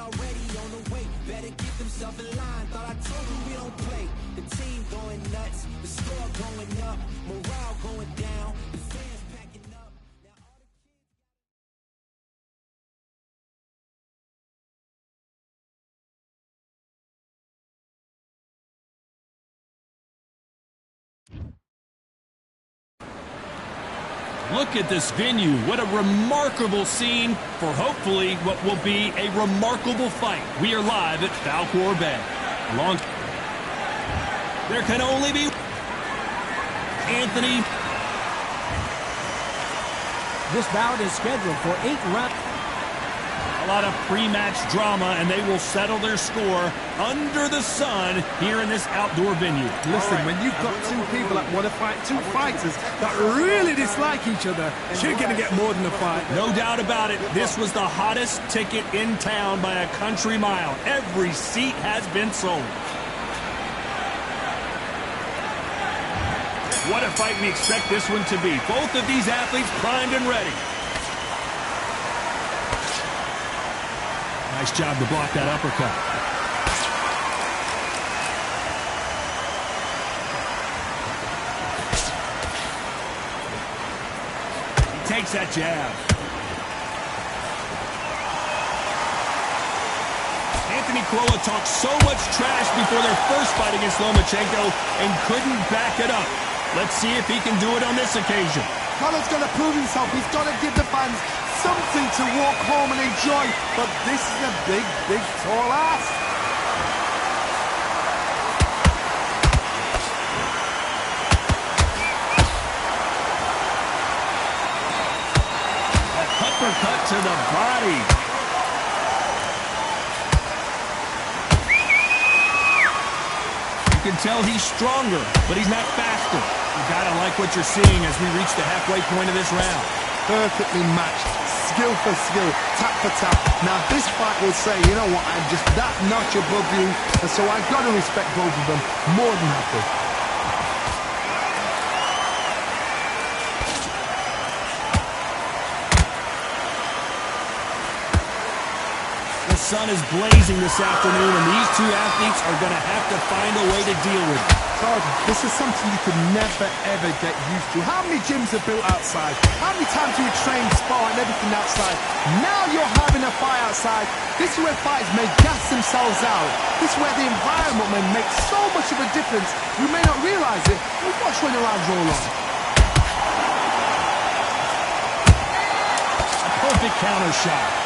already on the way. Better get themselves in line. Thought I told you we don't play. The team going nuts, the score going up, morale going down, the fans packing up. Now all the Look at this venue. What a remarkable scene for hopefully what will be a remarkable fight. We are live at Falcor Bay. There can only be Anthony. This bout is scheduled for 8 rounds. A lot of pre-match drama, and they will settle their score under the sun here in this outdoor venue. Listen, when you've got two people that want to fight, two fighters that really dislike each other, you're going to get more than a fight. No doubt about it. This was the hottest ticket in town by a country mile. Every seat has been sold. What a fight we expect this one to be. Both of these athletes primed and ready. Nice job to block that uppercut. He takes that jab. Anthony Crolla talked so much trash before their first fight against Lomachenko and couldn't back it up. Let's see if he can do it on this occasion. Crolla's got to prove himself. He's got to give the fans something to walk home and enjoy, but this is a big, big, tall ass. An uppercut to the body. You can tell he's stronger, but he's not faster. You gotta like what you're seeing as we reach the halfway point of this round. Perfectly matched, skill for skill, tap for tap. Now this fight will say, you know what, I'm just that notch above you, and so I've got to respect both of them more than happy. The sun is blazing this afternoon, and these two athletes are going to have to find a way to deal with it. This is something you could never, ever get used to. How many gyms are built outside? How many times do you train, spar, and everything outside? Now you're having a fight outside. This is where fighters may gas themselves out. This is where the environment may make so much of a difference. You may not realize it, but watch when the rounds roll on. A perfect counter shot.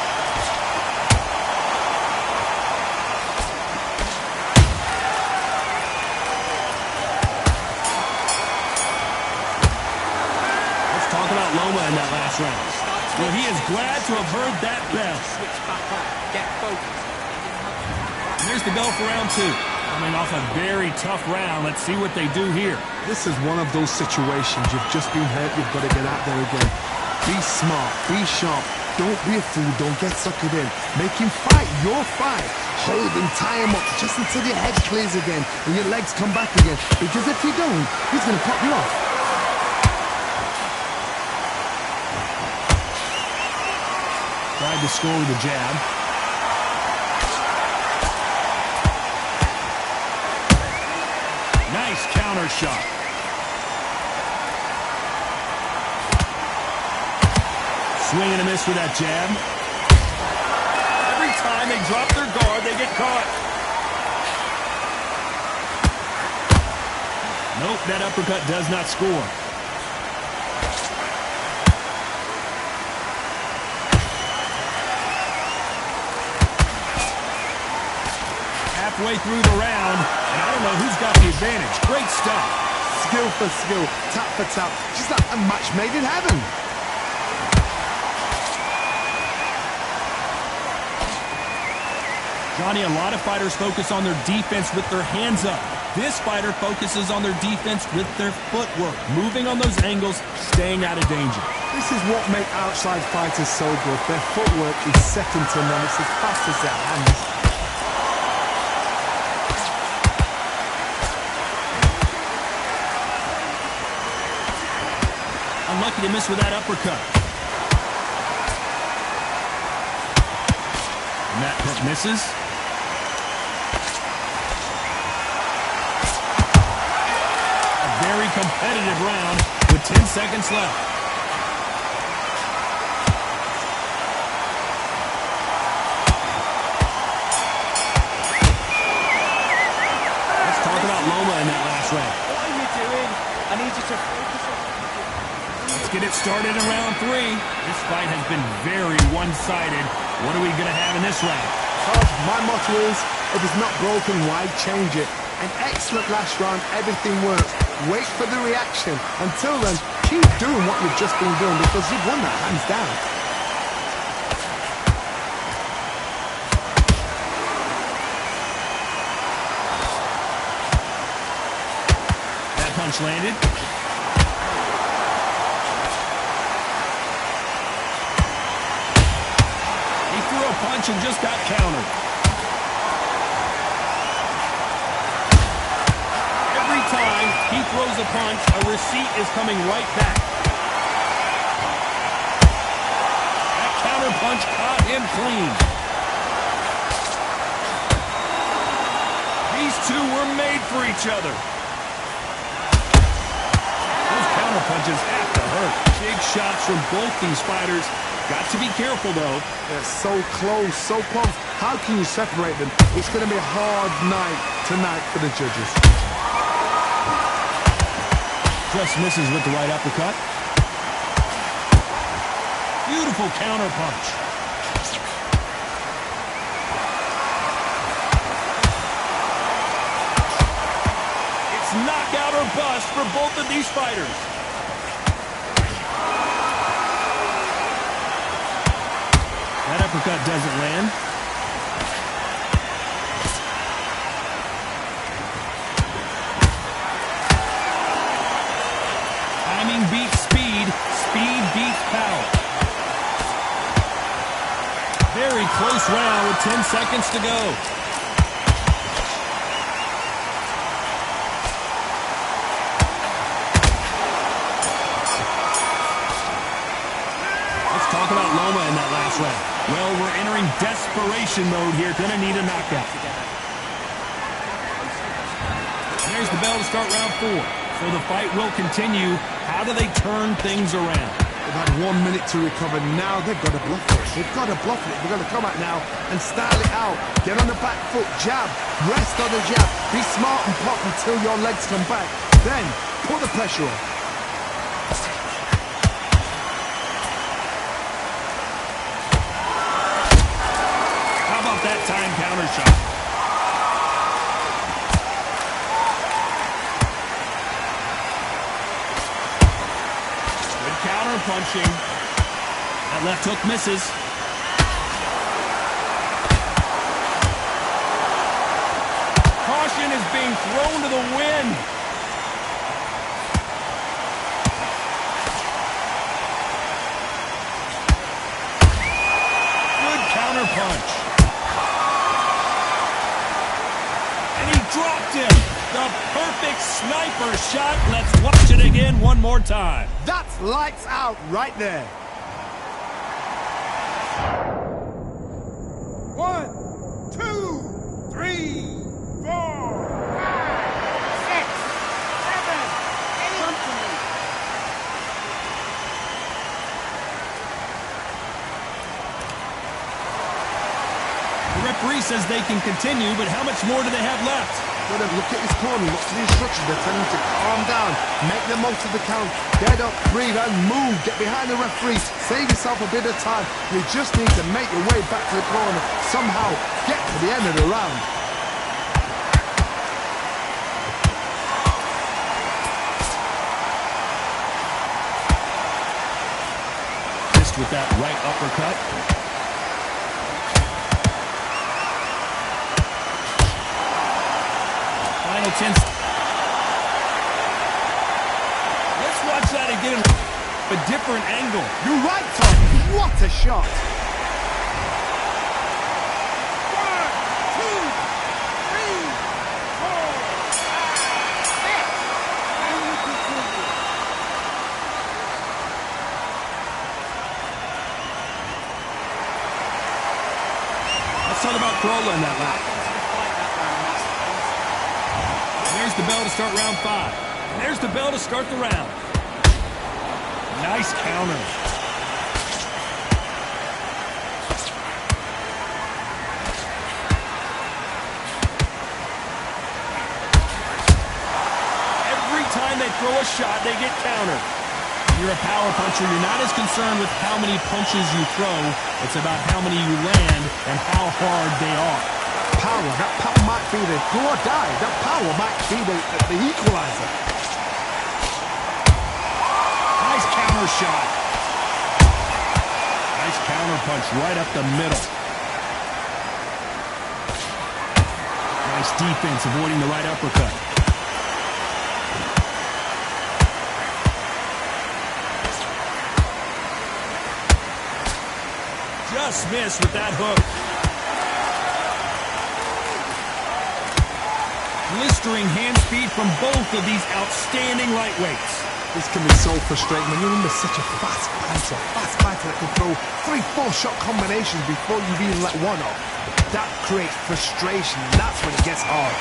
Loma in that last round. Well, he is glad to have heard that bell. Here's the bell for round 2. Coming off a very tough round. Let's see what they do here. This is one of those situations. You've just been hurt. You've got to get out there again. Be smart. Be sharp. Don't be a fool. Don't get suckered in. Make him fight your fight. Hold him, tie him up just until your head clears again and your legs come back again. Because if you don't, he's going to pop you off. Tried to score with a jab. Nice counter shot. Swing and a miss with that jab. Every time they drop their guard, they get caught. Nope, that uppercut does not score. Halfway through the round, and I don't know who's got the advantage. Great stuff. Skill for skill, tap for tap. Just like a match made in heaven. Johnny, a lot of fighters focus on their defense with their hands up. This fighter focuses on their defense with their footwork, moving on those angles, staying out of danger. This is what makes outside fighters so good. Their footwork is second to none. It's as fast as their hands. Unlucky to miss with that uppercut. And that hook misses. A very competitive round with 10 seconds left. Let's talk about Loma in that last round. What are you doing? I need you to focus on... Let's get it started in round 3. This fight has been very one-sided. What are we going to have in this round? My motto is, if it's not broken, why change it? An excellent last round, everything works. Wait for the reaction. Until then, keep doing what you've just been doing because you've won that hands down. That punch landed. He threw a punch and just got countered. Every time he throws a punch, a receipt is coming right back. That counter punch caught him clean. These two were made for each other. Those counter punches have to hurt. Big shots from both these fighters. Got to be careful, though. They're so close, so close. How can you separate them? It's going to be a hard night tonight for the judges. Just misses with the right uppercut. Beautiful counter punch. It's knockout or bust for both of these fighters. That uppercut doesn't land. Timing beats speed. Speed beats power. Very close round with 10 seconds to go. Let's talk about Loma in that last round. Well, we're entering desperation mode here. Gonna need a knockout. There's the bell to start round 4. So the fight will continue. How do they turn things around? They've had 1 minute to recover. Now they've got to bluff it. They've got to bluff it. They've got to come out now and style it out. Get on the back foot, jab, rest on the jab. Be smart and pop until your legs come back. Then put the pressure on. That time counter shot. Good counter punching. That left hook misses. Caution is being thrown to the wind. Good counter punch. Dropped him. The perfect sniper shot. Let's watch it again one more time. That's lights out right there. 1, 2, 3, 4, 5, 6, 7, 8. The referee says they can continue, but how much more do they have left? Look at his corner, look to the instructions. They're telling him to calm down, make the most of the count, get up, breathe and move, get behind the referee, save yourself a bit of time. You just need to make your way back to the corner, somehow get to the end of the round. Missed with that right uppercut. Final 10. Let's watch that again. A different angle. You're right, Tom. What a shot. 1, 2, 3, 4, 5, 6. Carolla in that lap. And there's the bell to start round 5. And there's the bell to start the round. Nice counter. Every time they throw a shot, they get countered. You're a power puncher. You're not as concerned with how many punches you throw. It's about how many you land and how hard they are. That power might be the do or die. That power might be the equalizer. Nice counter shot. Nice counter punch right up the middle. Nice defense avoiding the right uppercut. Just missed with that hook. Blistering hand speed from both of these outstanding lightweights. This can be so frustrating when you're under such a fast fighter that can throw 3-4 shot combinations before you've even let one off. That creates frustration, and that's when it gets hard.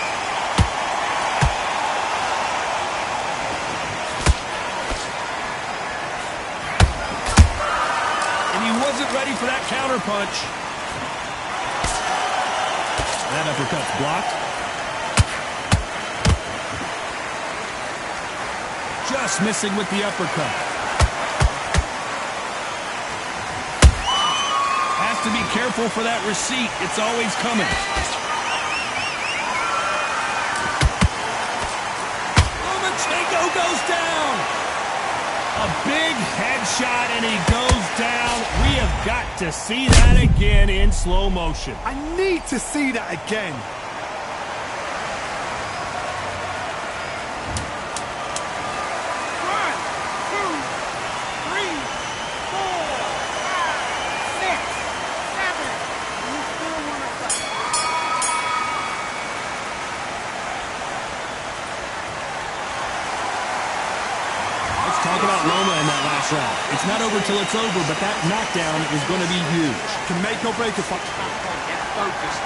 Wasn't ready for that counter punch. That uppercut's blocked. Just missing with the uppercut. Has to be careful for that receipt. It's always coming. Lomachenko goes down. A big headshot, and he goes down. We have got to see that again in slow motion. I need to see that again. One, two, three, four, five, six, seven. You still want to play. Talk about Loma in that last round. It's not over till it's over, but that knockdown is going to be huge. Can make or break a fight. Get focused.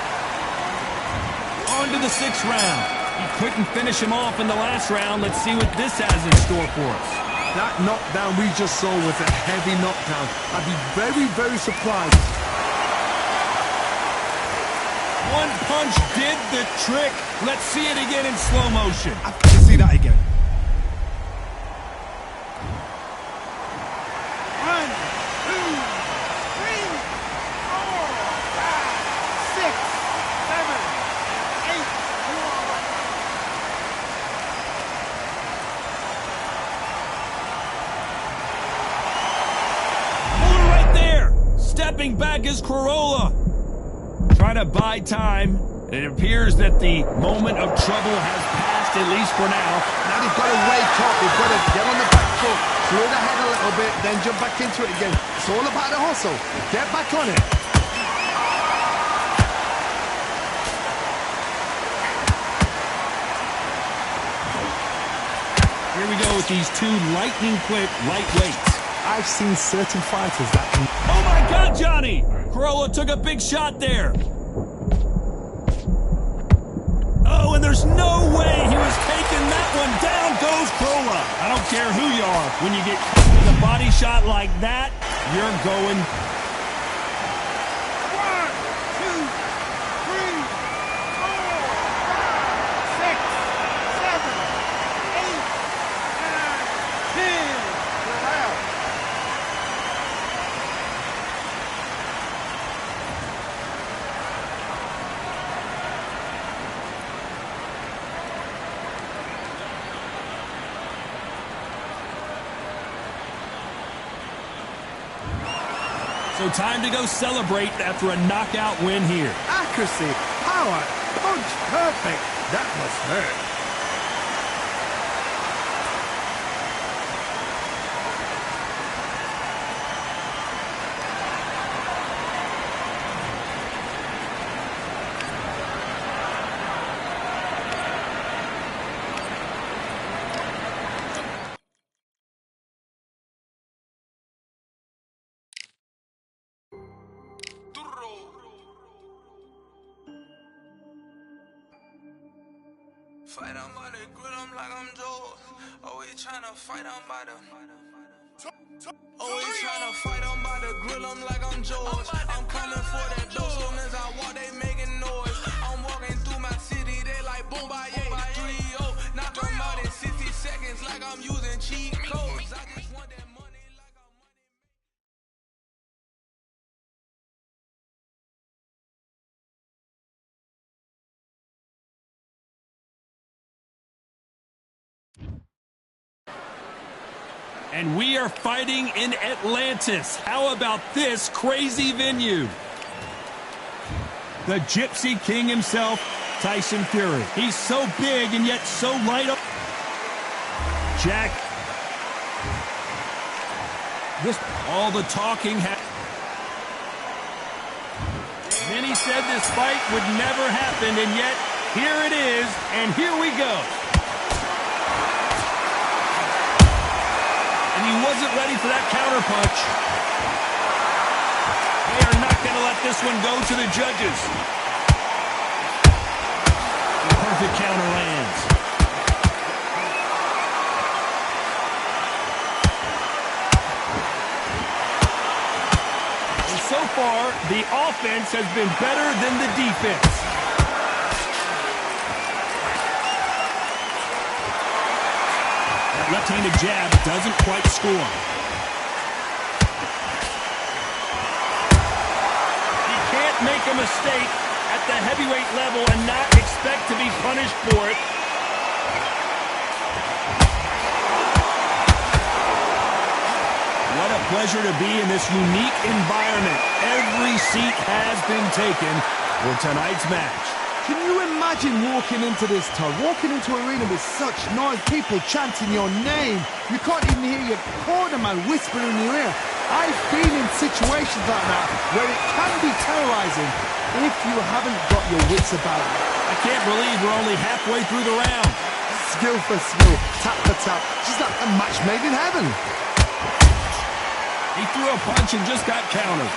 On to the 6th round. He couldn't finish him off in the last round. Let's see what this has in store for us. That knockdown we just saw was a heavy knockdown. I'd be very, very surprised. One punch did the trick. Let's see it again in slow motion. I've got to see that again. Stepping back is Carolla. Trying to buy time. And it appears that the moment of trouble has passed, at least for now. Now they've got to wake up. They've got to get on the back foot, slow the head a little bit, then jump back into it again. It's all about the hustle. Get back on it. Here we go with these two lightning-quick lightweights. I've seen certain fighters that can... Oh my God, Johnny! Carolla took a big shot there. Oh, and there's no way he was taking that one. Down goes Carolla. I don't care who you are. When you get with a body shot like that, you're going... 1, 2, 3, 4, 5, 6, 7, 8, 9, 10. So time to go celebrate after a knockout win here. Accuracy, power, punch, perfect. That must hurt. Fight on by the grill, I'm like I'm Jordz. Always tryna fight on by the. Always tryna fight on by the grill, I'm like I'm Jordz. I'm coming for that dough, soon as I walk, they making noise. I'm walking through my city, they like boom, by 3-0. Knock them out in 60 seconds, like I'm using cheat codes. I just want that money like I'm money. And we are fighting in Atlantis. How about this crazy venue? The Gypsy King himself, Tyson Fury. He's so big and yet so light up. Jack. All the talking. Many said this fight would never happen, and yet here it is, and here we go. And he wasn't ready for that counterpunch. They are not going to let this one go to the judges. The perfect counter lands. And so far, the offense has been better than the defense. Left-handed jab doesn't quite score. He can't make a mistake at the heavyweight level and not expect to be punished for it. What a pleasure to be in this unique environment. Every seat has been taken for tonight's match. Can you imagine walking into this, Todd? Walking into an arena with such noise, people chanting your name. You can't even hear your cornerman whispering in your ear. I've been in situations like that where it can be terrorizing if you haven't got your wits about you. I can't believe we're only halfway through the round. Skill for skill, tap for tap, just like a match made in heaven. He threw a punch and just got countered.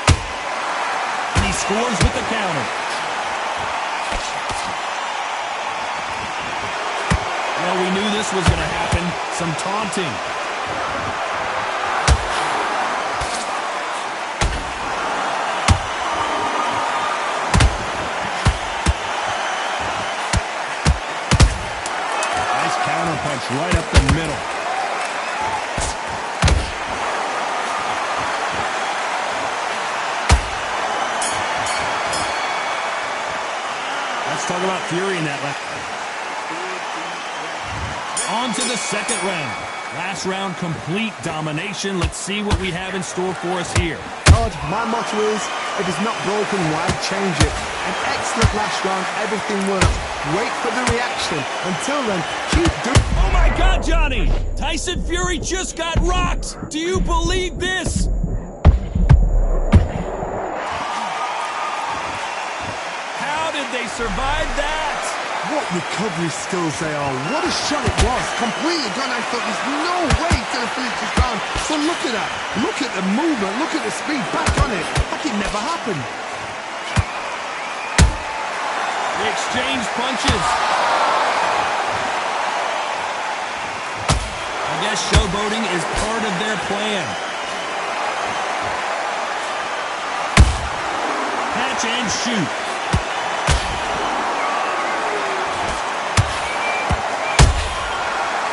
And he scores with the counter. Well, we knew this was going to happen. Some taunting. Nice counter punch right up the middle. Let's talk about Fury in that left. On to the second round. Last round, complete domination. Let's see what we have in store for us here. Todd, my motto is, if it's not broken, why change it? An excellent last round, everything worked. Wait for the reaction. Until then, keep doing... Oh my God, Johnny! Tyson Fury just got rocked! Do you believe this? How did they survive that? What recovery skills they are. What a shot it was. Completely gone. I thought there's no way to finish this round. So look at that. Look at the movement. Look at the speed. Back on it. Like it never happened. They exchange punches. I guess showboating is part of their plan. Catch and shoot.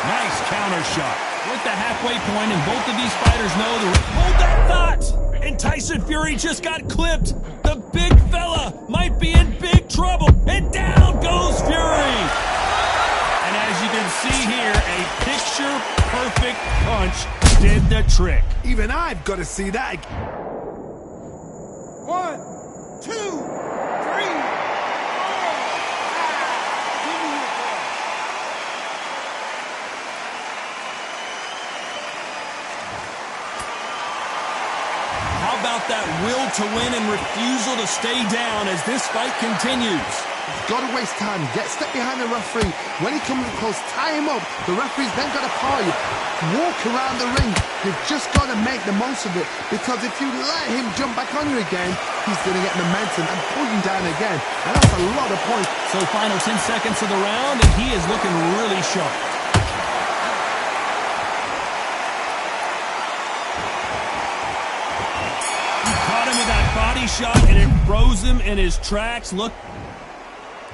Nice counter shot. We're at the halfway point, and both of these fighters know the... Hold that thought! And Tyson Fury just got clipped. The big fella might be in big trouble. And down goes Fury. And as you can see here, a picture-perfect punch did the trick. Even I've got to see that. 1, 2, 3. About that will to win and refusal to stay down as this fight continues. You've got to waste time. Step behind the referee. When he comes close, tie him up. The referee's then got to call you. walk around the ring. You've just got to make the most of it, because if you let him jump back on you again, he's going to get momentum and pull you down again. And that's a lot of points. So final 10 seconds of the round, and he is looking really sharp. He caught him with that body shot, and it froze him in his tracks. Look,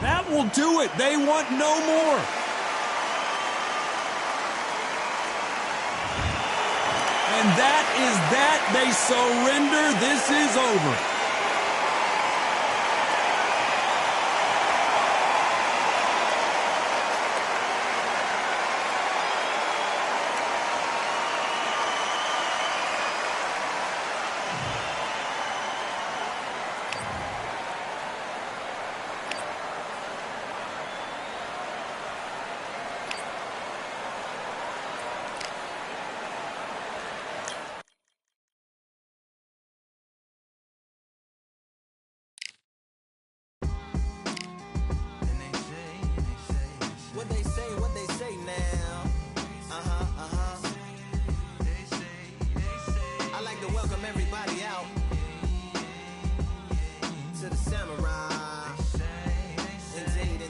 that will do it. They want no more. And that is that. They surrender. This is over. What they say now. I like to welcome everybody out to the samurai. Indeed.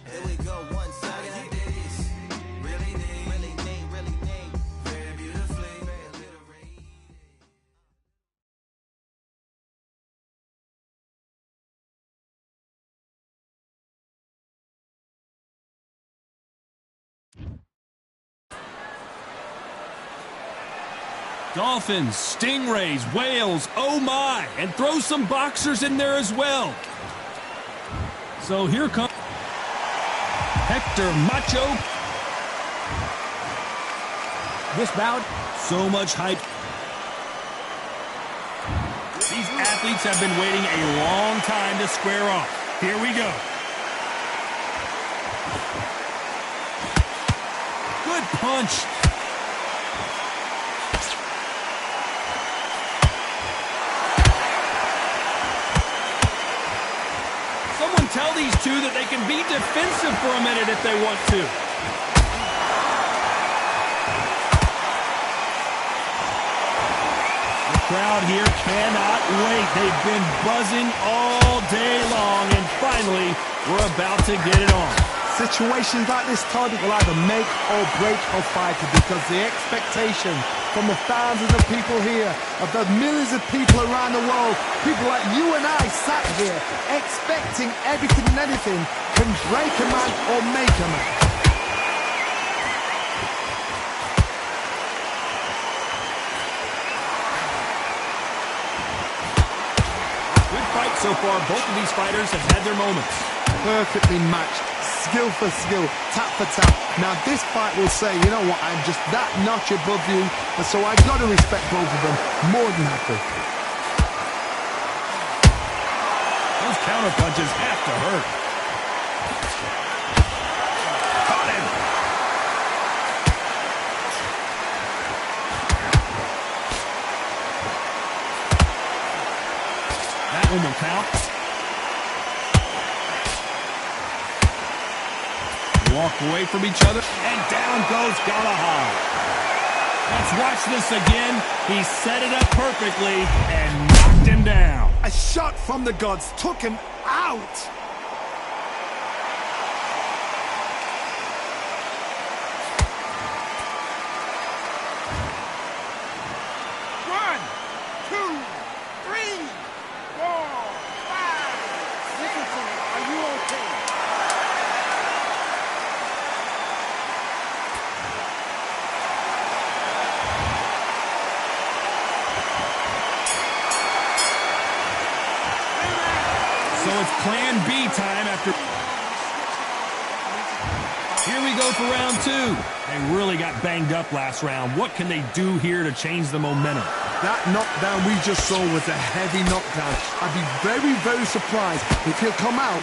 Here we go, one second. Really neat. Very beautifully. Dolphins, stingrays, whales, oh my, and throw some boxers in there as well. So here comes Hector Macho. This bout, so much hype. These athletes have been waiting a long time to square off. Here we go. Good punch. Someone tell these two that they can be defensive for a minute if they want to. The crowd here cannot wait. They've been buzzing all day long, and finally, we're about to get it on. Situations like this, Todd, will either make or break a fighter, because the expectation from the thousands of people here, of the millions of people around the world, people like you and I sat here expecting everything and anything, can break a man or make a man. Good fight so far. Both of these fighters have had their moments. Perfectly matched. Skill for skill, tap for tap. Now this fight will say, you know what, I'm just that notch above you, and so I've got to respect both of them more than happy. Those counter punches have to hurt. Caught him. That one will count. Walk away from each other, and down goes Galahad. Let's watch this again. He set it up perfectly and knocked him down. A shot from the gods took him out. One, two, three, 4, 5, 6. Are you okay? So it's plan B time after. Here we go for round 2. They really got banged up last round. What can they do here to change the momentum? That knockdown we just saw was a heavy knockdown. I'd be very, very surprised if he'll come out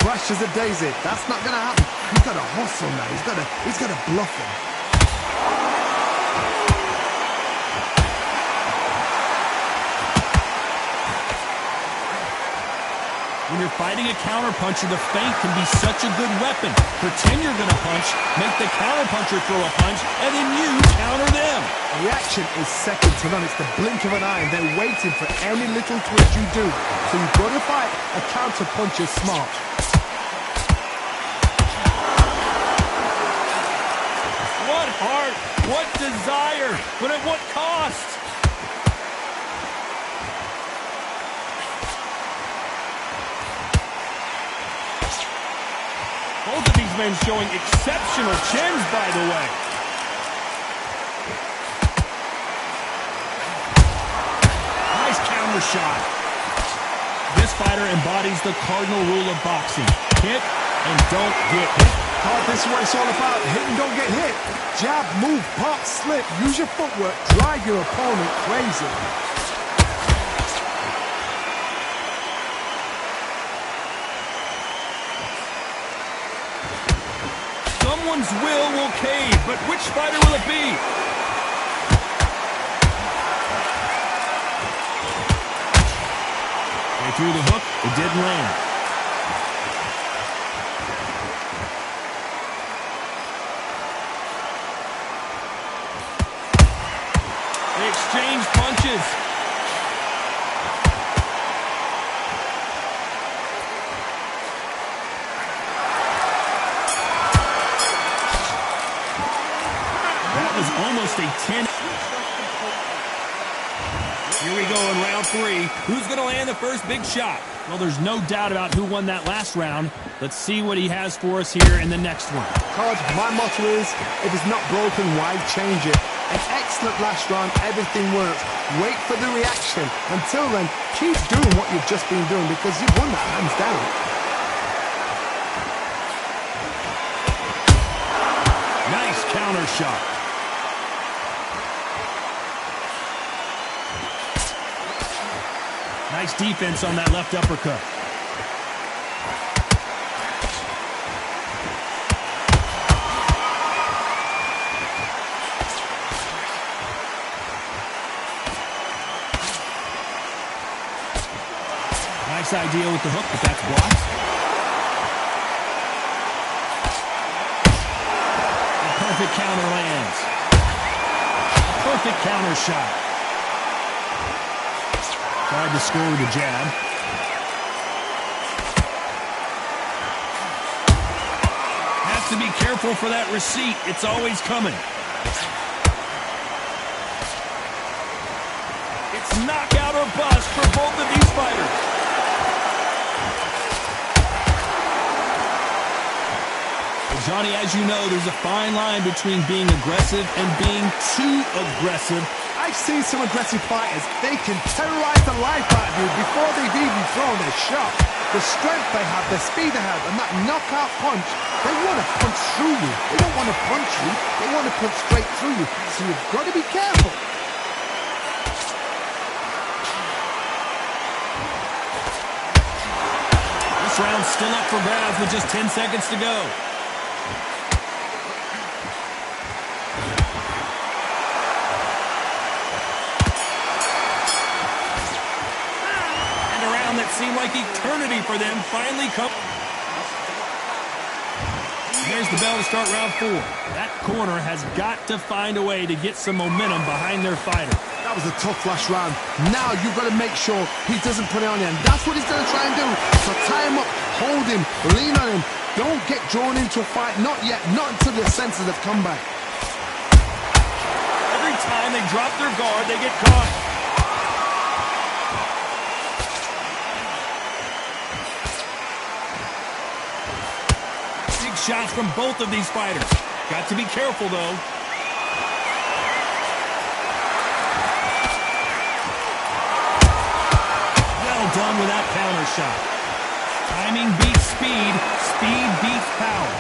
fresh as a daisy. That's not going to happen. He's got to hustle now. He's got to bluff him. When you're fighting a counterpuncher, the feint can be such a good weapon. Pretend you're going to punch, make the counterpuncher throw a punch, and then you counter them. The reaction is second to none. It's the blink of an eye, and they're waiting for any little twitch you do. So you've got to fight a counterpuncher smart. What heart, what desire, but at what cost? Both of these men showing exceptional chins, by the way. Nice counter shot. This fighter embodies the cardinal rule of boxing. Hit and don't get hit. Oh, this is what it's all about. Hit and don't get hit. Jab, move, pop, slip. Use your footwork. Drive your opponent crazy. Someone's will cave, but which fighter will it be? They threw the hook, it didn't land. They exchanged punches. Almost a 10. Here we go in round 3. Who's going to land the first big shot? Well, there's no doubt about who won that last round. Let's see what he has for us here in the next one. Todd, my motto is, if it's not broken, why change it? An excellent last round, everything works. Wait for the reaction. Until then, keep doing what you've just been doing because you've won that hands down. Nice counter shot. Nice defense on that left uppercut. Nice idea with the hook, but that's blocked. A perfect counter lands. A perfect counter shot. Tried to score with a jab. Has to be careful for that receipt. It's always coming. It's knockout or bust for both of these fighters. Well, Johnny, as you know, there's a fine line between being aggressive and being too aggressive. I've seen some aggressive fighters. They can terrorize the life out of you before they've even thrown their shot. The strength they have, the speed they have, and that knockout punch, they want to punch through you. They don't want to punch you. They want to punch straight through you. So you've got to be careful. This round's still up for grabs with just 10 seconds to go. That seemed like eternity for them finally come. There's the bell to start round 4. That corner has got to find a way to get some momentum behind their fighter. That was a tough last round. Now you've got to make sure he doesn't put it on you, and that's what he's going to try and do. So tie him up, hold him, lean on him. Don't get drawn into a fight. Not yet. Not until your senses have come back. Every time they drop their guard, they get caught. Shots from both of these fighters. Got to be careful, though. Well done with that counter shot. Timing beats speed. Speed beats power.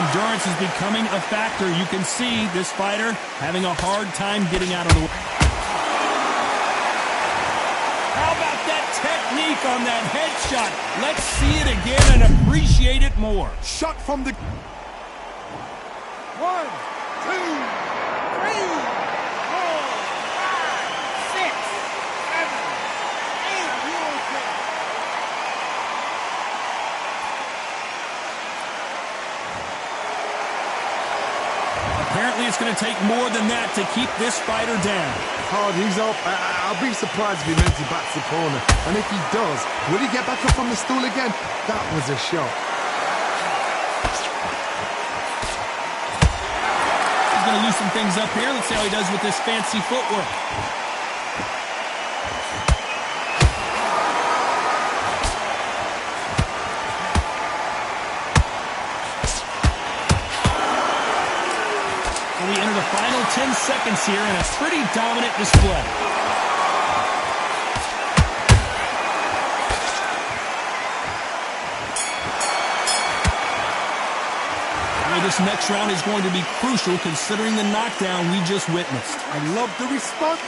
Endurance is becoming a factor. You can see this fighter having a hard time getting out of the way. Technique on that headshot. Let's see it again and appreciate it more. Shot from the... 1, 2... to take more than that to keep this fighter down. Hard, he's up. I'll be surprised if he mentally backs the corner. And if he does, will he get back up on the stool again? That was a shot. He's going to loosen things up here. Let's see how he does with this fancy footwork. We enter the final 10 seconds here in a pretty dominant display. Well, this next round is going to be crucial considering the knockdown we just witnessed. I love the response.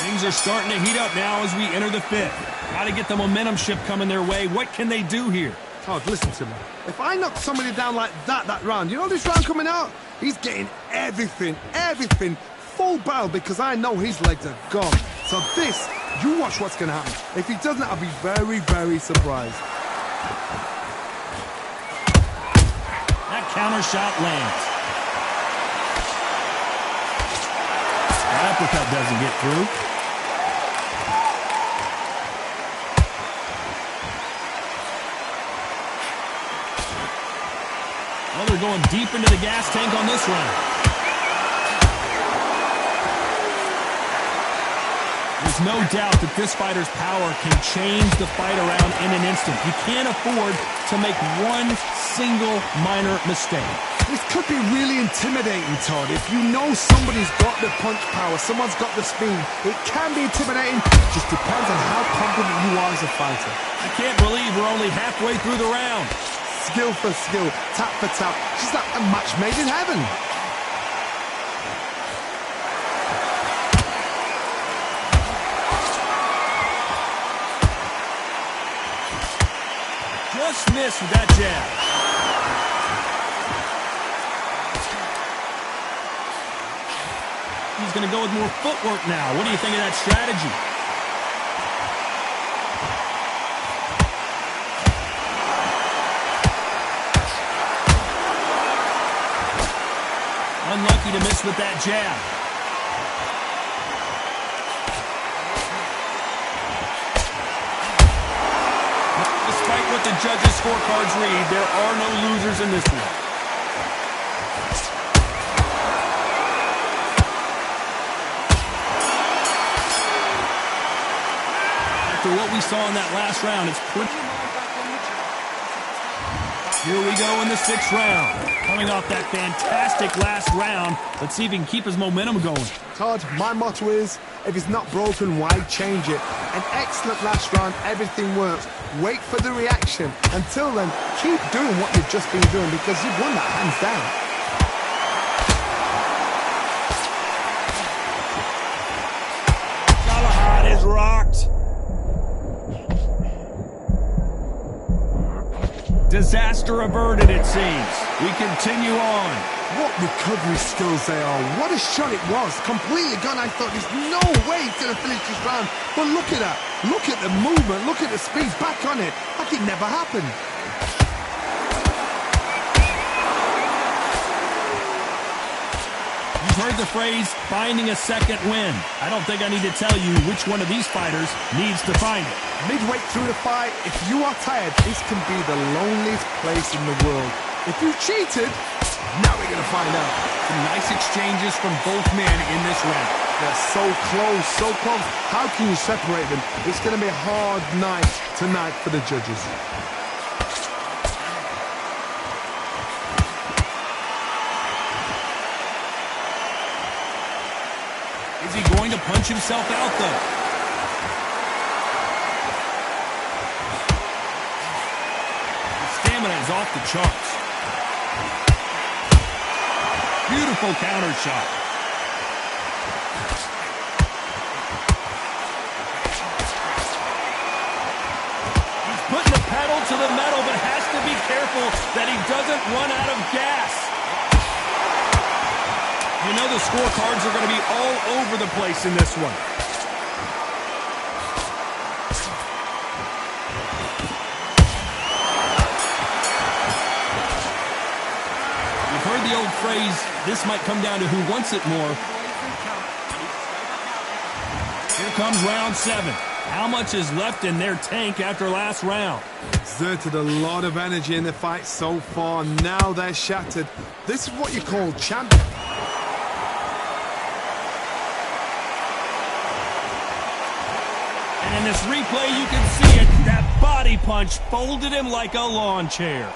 Things are starting to heat up now as we enter the fifth. Got to get the momentum shift coming their way. What can they do here? Todd, listen to me. If I knock somebody down like that round, you know this round coming out? He's getting everything, full barrel, because I know his legs are gone. So this, you watch what's going to happen. If he doesn't, I'll be very, very surprised. That counter shot lands. That uppercut doesn't get through. Well, they're going deep into the gas tank on this round. There's no doubt that this fighter's power can change the fight around in an instant. You can't afford to make one single minor mistake. This could be really intimidating, Todd. If you know somebody's got the punch power, someone's got the speed, it can be intimidating. Just depends on how confident you are as a fighter. I can't believe we're only halfway through the round. Skill for skill, tap for tap, just like a match made in heaven. Just missed with that jab. He's going to go with more footwork now. What do you think of that strategy? Unlucky to miss with that jab. Despite what the judges' scorecards read, there are no losers in this one. After what we saw in that last round, it's pretty... Here we go in the sixth round. Coming off that fantastic last round, let's see if he can keep his momentum going. Todd, my motto is, if it's not broken, why change it? An excellent last round, everything works. Wait for the reaction. Until then, keep doing what you've just been doing, because you've won that hands down. Galahad is rocked. Disaster averted, it seems. We continue on. What recovery skills they are. What a shot it was. Completely gone. I thought there's no way he's going to finish this round. But look at that. Look at the movement. Look at the speed. Back on it. Like it never happened. You've heard the phrase, finding a second win. I don't think I need to tell you which one of these fighters needs to find it. Midway through the fight, if you are tired, this can be the loneliest place in the world. If you cheated, now we're going to find out. Some nice exchanges from both men in this round. They're so close, so close. How can you separate them? It's going to be a hard night tonight for the judges. Is he going to punch himself out, though? His stamina is off the charts. Beautiful counter shot. He's putting the pedal to the metal, but has to be careful that he doesn't run out of gas. You know the scorecards are going to be all over the place in this one. You've heard the old phrase, this might come down to who wants it more. Here comes round 7. How much is left in their tank after last round? Exerted a lot of energy in the fight so far. Now they're shattered. This is what you call champion. And in this replay, you can see it. That body punch folded him like a lawn chair.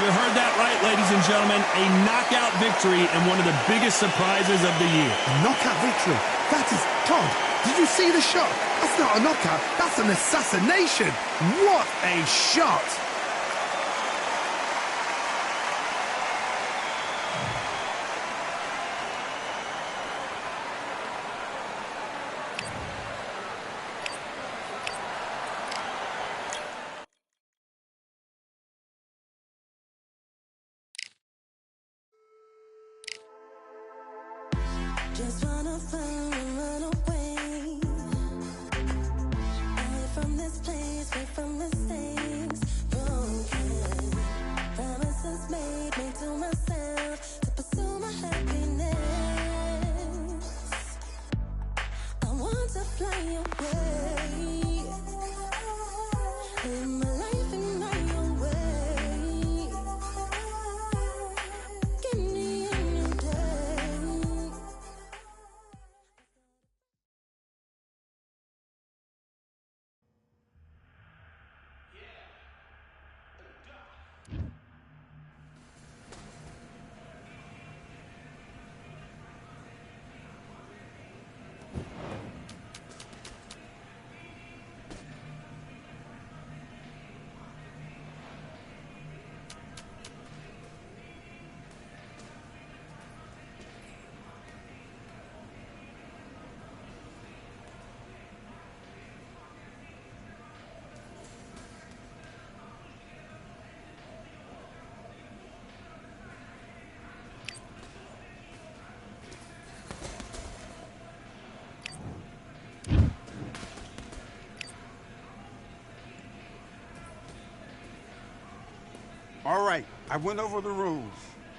You heard that right, ladies and gentlemen. A knockout victory and one of the biggest surprises of the year. A knockout victory. That is, Todd, did you see the shot? That's not a knockout. That's an assassination. What a shot. Just wanna find and run away. Away from this place, away from mistakes. Broken promises made to myself to pursue my happiness. I want to fly away. Live my life in my own way. Give me a new day. All right, I went over the rules.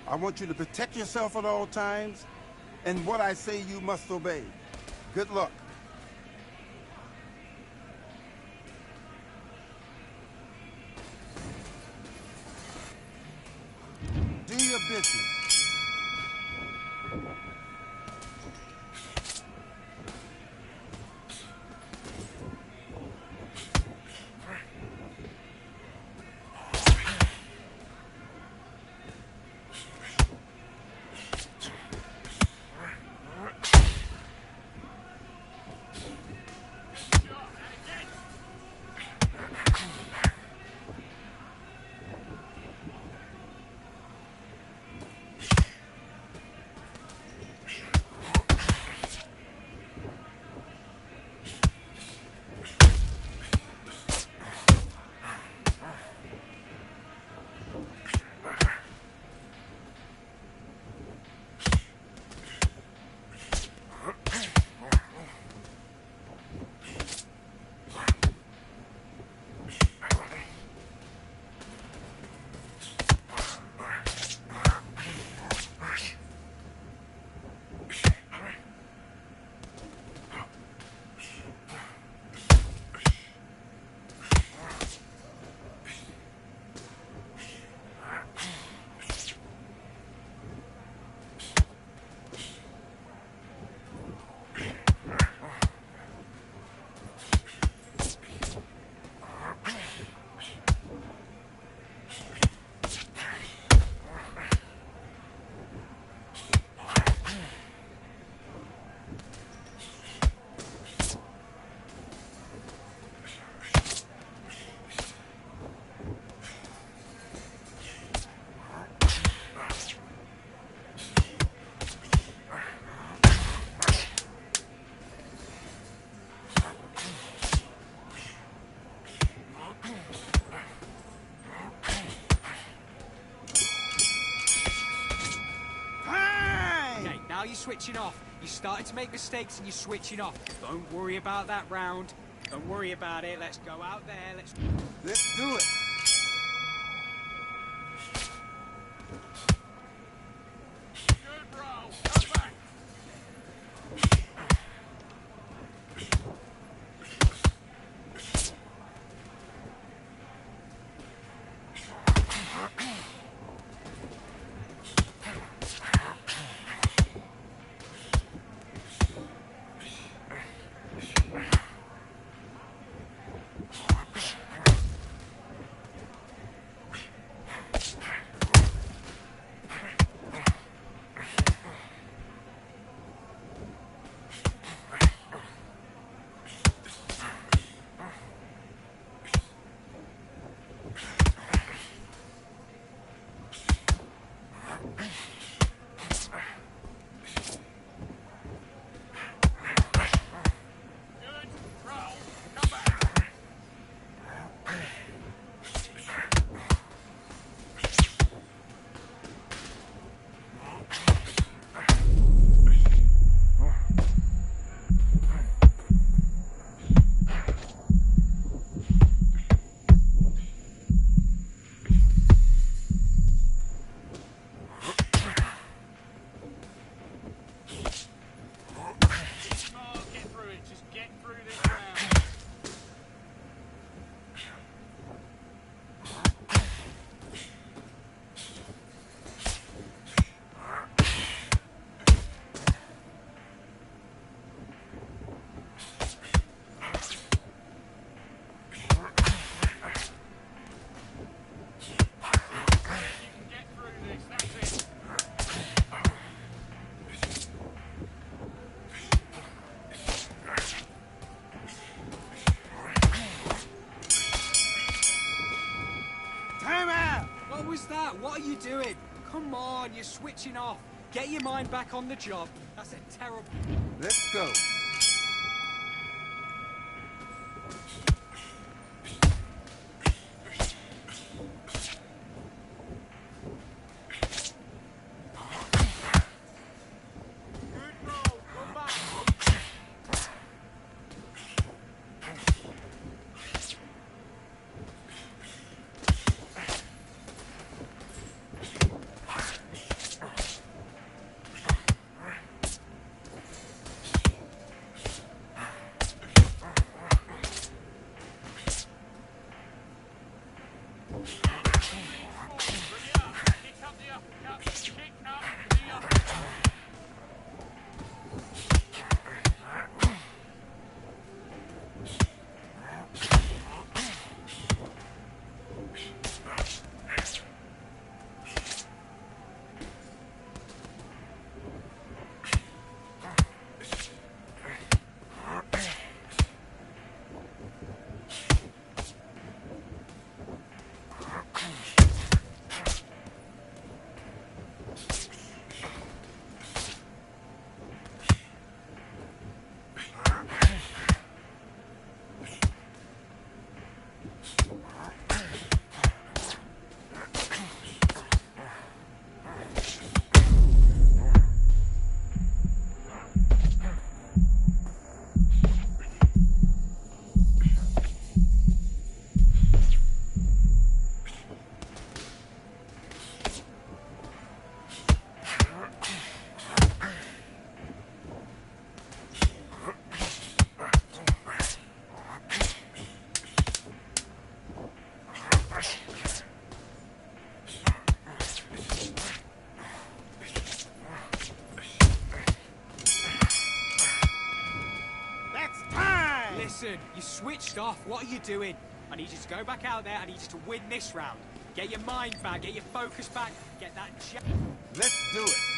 I want you to protect yourself at all times, and what I say you must obey. Good luck. Do your business. Now you're switching off. You started to make mistakes and you're switching off. Don't worry about that round. Don't worry about it. Let's go out there. Let's do it. Good, bro. Come back. What was that? What are you doing? Come on, you're switching off. Get your mind back on the job. That's a terrible... Let's go. Listen, you switched off. What are you doing? I need you to go back out there. I need you to win this round. Get your mind back. Get your focus back. Get that... Let's do it.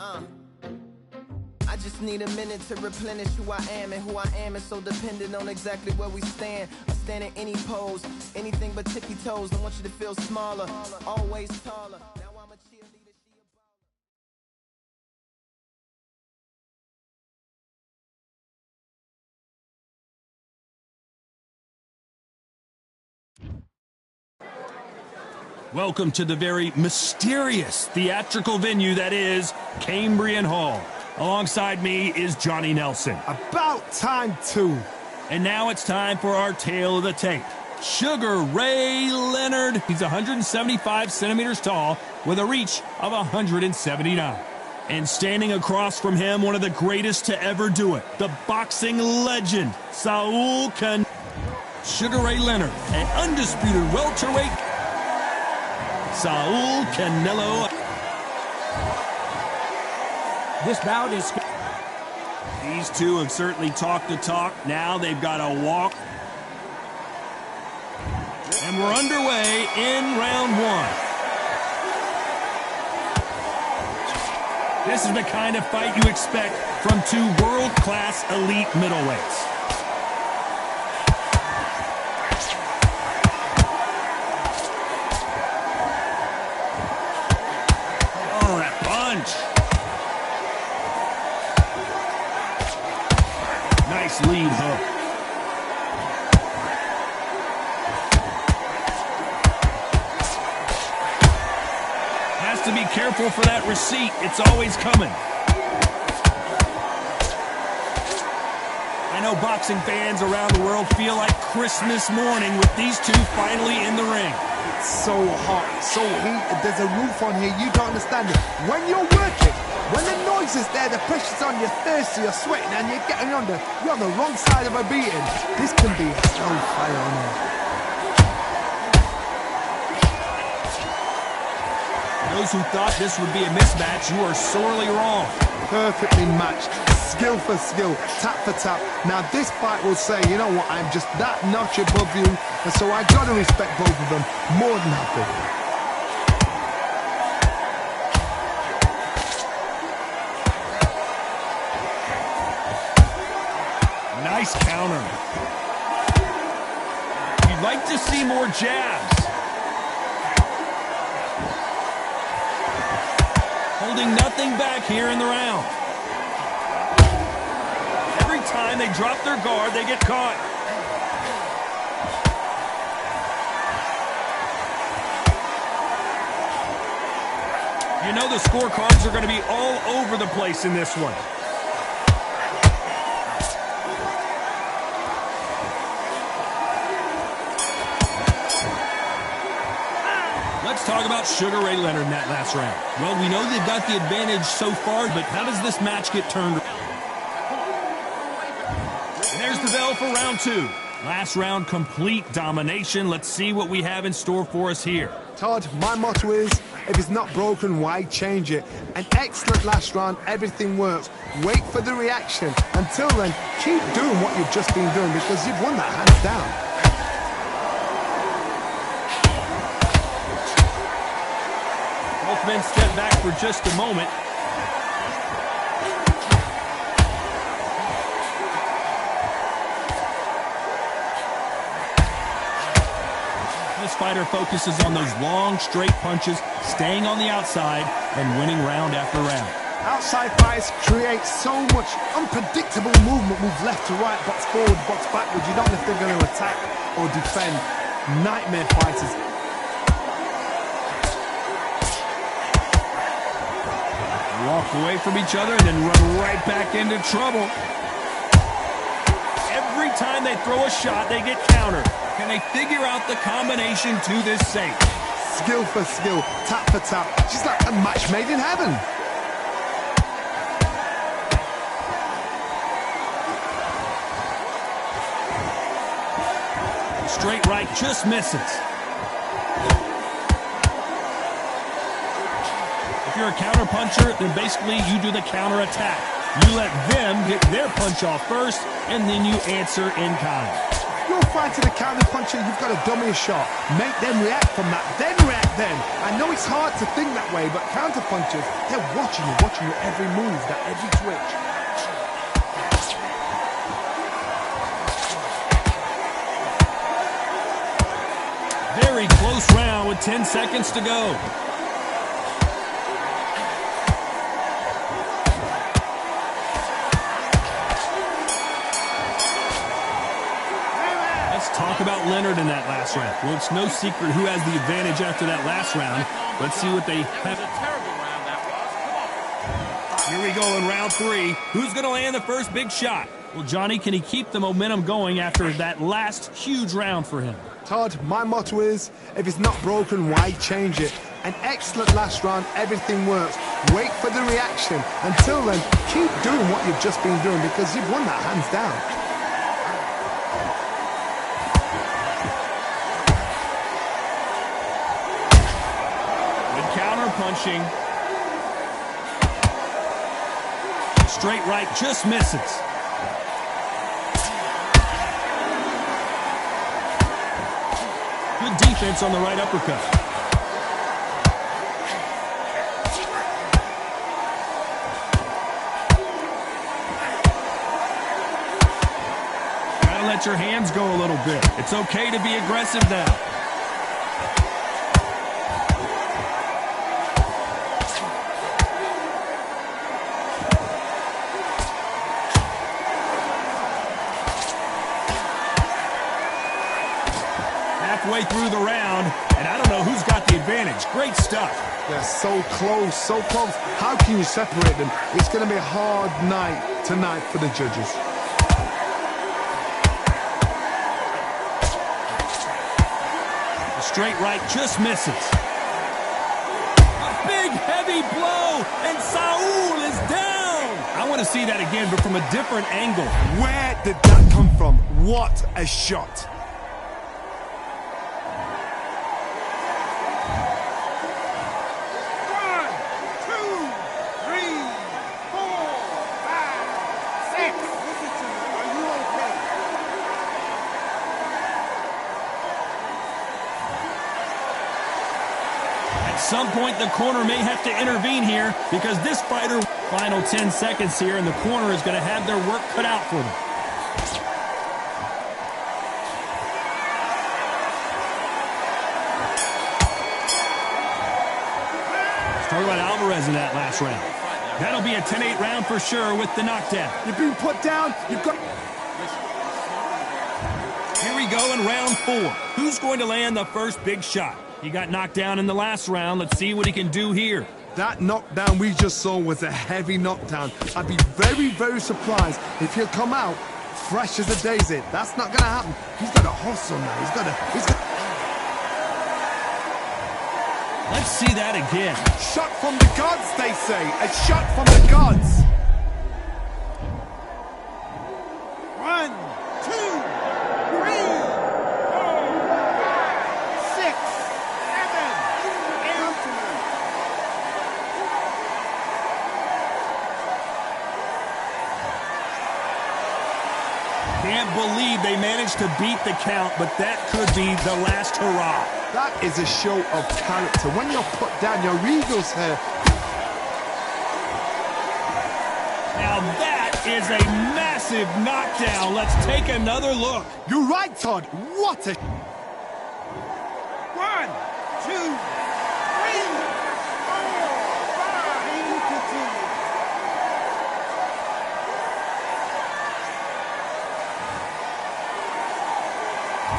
I just need a minute to replenish who I am, and who I am is so dependent on exactly where we stand. I stand in any pose, anything but tippy toes. Don't want you to feel smaller, always taller. Now I'm a cheerleader, she a Welcome to the very mysterious theatrical venue that is Cambrian Hall. Alongside me is Johnny Nelson. About time, too. And now it's time for our tale of the tape. Sugar Ray Leonard. He's 175 centimeters tall with a reach of 179. And standing across from him, one of the greatest to ever do it, the boxing legend, Saul Can. Sugar Ray Leonard, an undisputed welterweight. Saul Canelo. This bout is... These two have certainly talked the talk. Now they've got to walk. And we're underway in round one. This is the kind of fight you expect from two world-class elite middleweights. Oh, that punch. Nice lead hook. Has to be careful for that receipt. It's always coming. I know boxing fans around the world feel like Christmas morning with these two finally in the ring. So hot, so heated, there's a roof on here, you don't understand it. When you're working, when the noise is there, the pressure's on, you're thirsty, you're sweating, and you're getting under, you're on the wrong side of a beating. This can be hellfire on here. Those who thought this would be a mismatch, you are sorely wrong. Perfectly matched, skill for skill, tap for tap. Now this fight will say, you know what, I'm just that notch above you, and so I gotta respect both of them, more than happy. Nice counter. You'd like to see more jabs. Holding nothing back here in the round. Every time they drop their guard, they get caught. You know the scorecards are going to be all over the place in this one. Let's talk about Sugar Ray Leonard in that last round. Well, we know they've got the advantage so far, but how does this match get turned? And there's the bell for round two. Last round, complete domination. Let's see what we have in store for us here. Todd, my motto is, if it's not broken, why change it? An excellent last round, everything works. Wait for the reaction. Until then, keep doing what you've just been doing because you've won that hands down. Both men step back for just a moment. This fighter focuses on those long, straight punches, staying on the outside, and winning round after round. Outside fights create so much unpredictable movement. Move left to right, box forward, box backwards. You don't know if they're going to attack or defend. Nightmare fighters. Walk away from each other and then run right back into trouble. Every time they throw a shot, they get countered. Can they figure out the combination to this safe? Skill for skill, tap for tap. She's like a match made in heaven. Straight right just misses. If you're a counter puncher, then basically you do the counter attack. You let them get their punch off first, and then you answer in kind. You're fighting a counter puncher, you've got to dummy a shot. Make them react from that, then react then. I know it's hard to think that way, but counter-punchers, they're watching your every move, that every twitch. Very close round with 10 seconds to go. Talk about Leonard in that last round. Well, it's no secret who has the advantage after that last round. Let's see what they have. A terrible round that was. Here we go in round 3. Who's going to land the first big shot? Well, Johnny, can he keep the momentum going after that last huge round for him? Todd, my motto is, if it's not broken, why change it? An excellent last round, everything works. Wait for the reaction. Until then, keep doing what you've just been doing because you've won that hands down. Punching. Straight right just misses. Good defense on the right uppercut. Gotta let your hands go a little bit. It's okay to be aggressive now. Halfway through the round, and I don't know who's got the advantage. Great stuff. They're so close, so close. How can you separate them? It's going to be a hard night tonight for the judges. The straight right just misses. A big, heavy blow, and Saul is down. I want to see that again, but from a different angle. Where did that come from? What a shot. At some point, the corner may have to intervene here because this fighter, final 10 seconds here, and the corner is going to have their work cut out for them. Talk about Alvarez in that last round. That'll be a 10-8 round for sure with the knockdown. You've been put down. You've got... Here we go in round 4. Who's going to land the first big shot? He got knocked down in the last round. Let's see what he can do here. That knockdown we just saw was a heavy knockdown. I'd be very, very surprised if he'll come out fresh as a daisy. That's not going to happen. He's got a hustle now. He's got... Let's see that again. Shot from the gods, they say. A shot from the gods. 1, 2, 3, 4, 6, 7, 8. Can't believe they managed to beat the count, but that could be the last hurrah. That is a show of character. When you're put down, your eagle's here. Now that is a massive knockdown. Let's take another look. You're right, Todd. What a... 1, 2, 3, 4, 5. And you continue.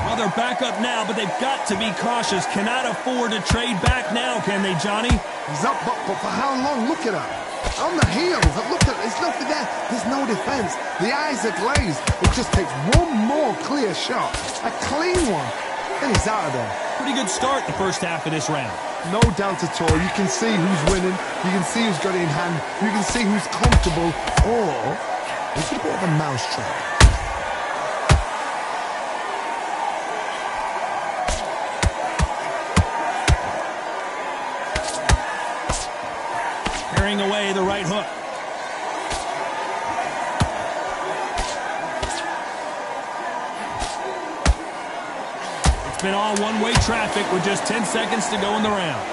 Well, they're back up now, but they've got to be cautious. Cannot afford to trade back now, can they, Johnny? He's up, but for how long? Look at that. On the heels. Look at, there's nothing there. There's no defense. The eyes are glazed. It just takes one more clear shot. A clean one. Then he's out of there. Pretty good start the first half of this round. No doubt at all. You can see who's winning. You can see who's got it in hand. You can see who's comfortable. Or it's a bit of a mousetrap. Carrying away the right hook. It's been all one-way traffic with just 10 seconds to go in the round.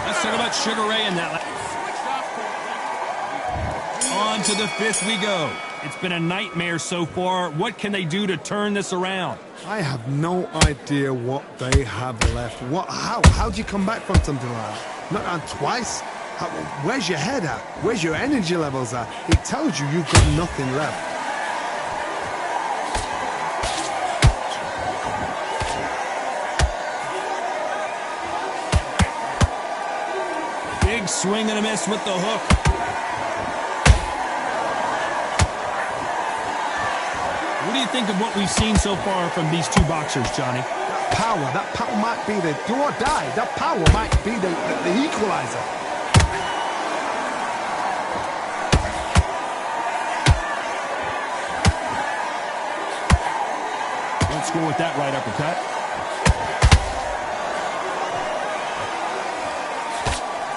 Let's talk about Sugar Ray in that. On to the fifth we go. It's been a nightmare so far. What can they do to turn this around? I have no idea what they have left. How do you come back from something like that? Not on twice? Where's your head at? Where's your energy levels at? It tells you you've got nothing left. Big swing and a miss with the hook. What do you think of what we've seen so far from these two boxers, Johnny? That power might be the do or die. That power might be the equalizer. Let's go with that right uppercut.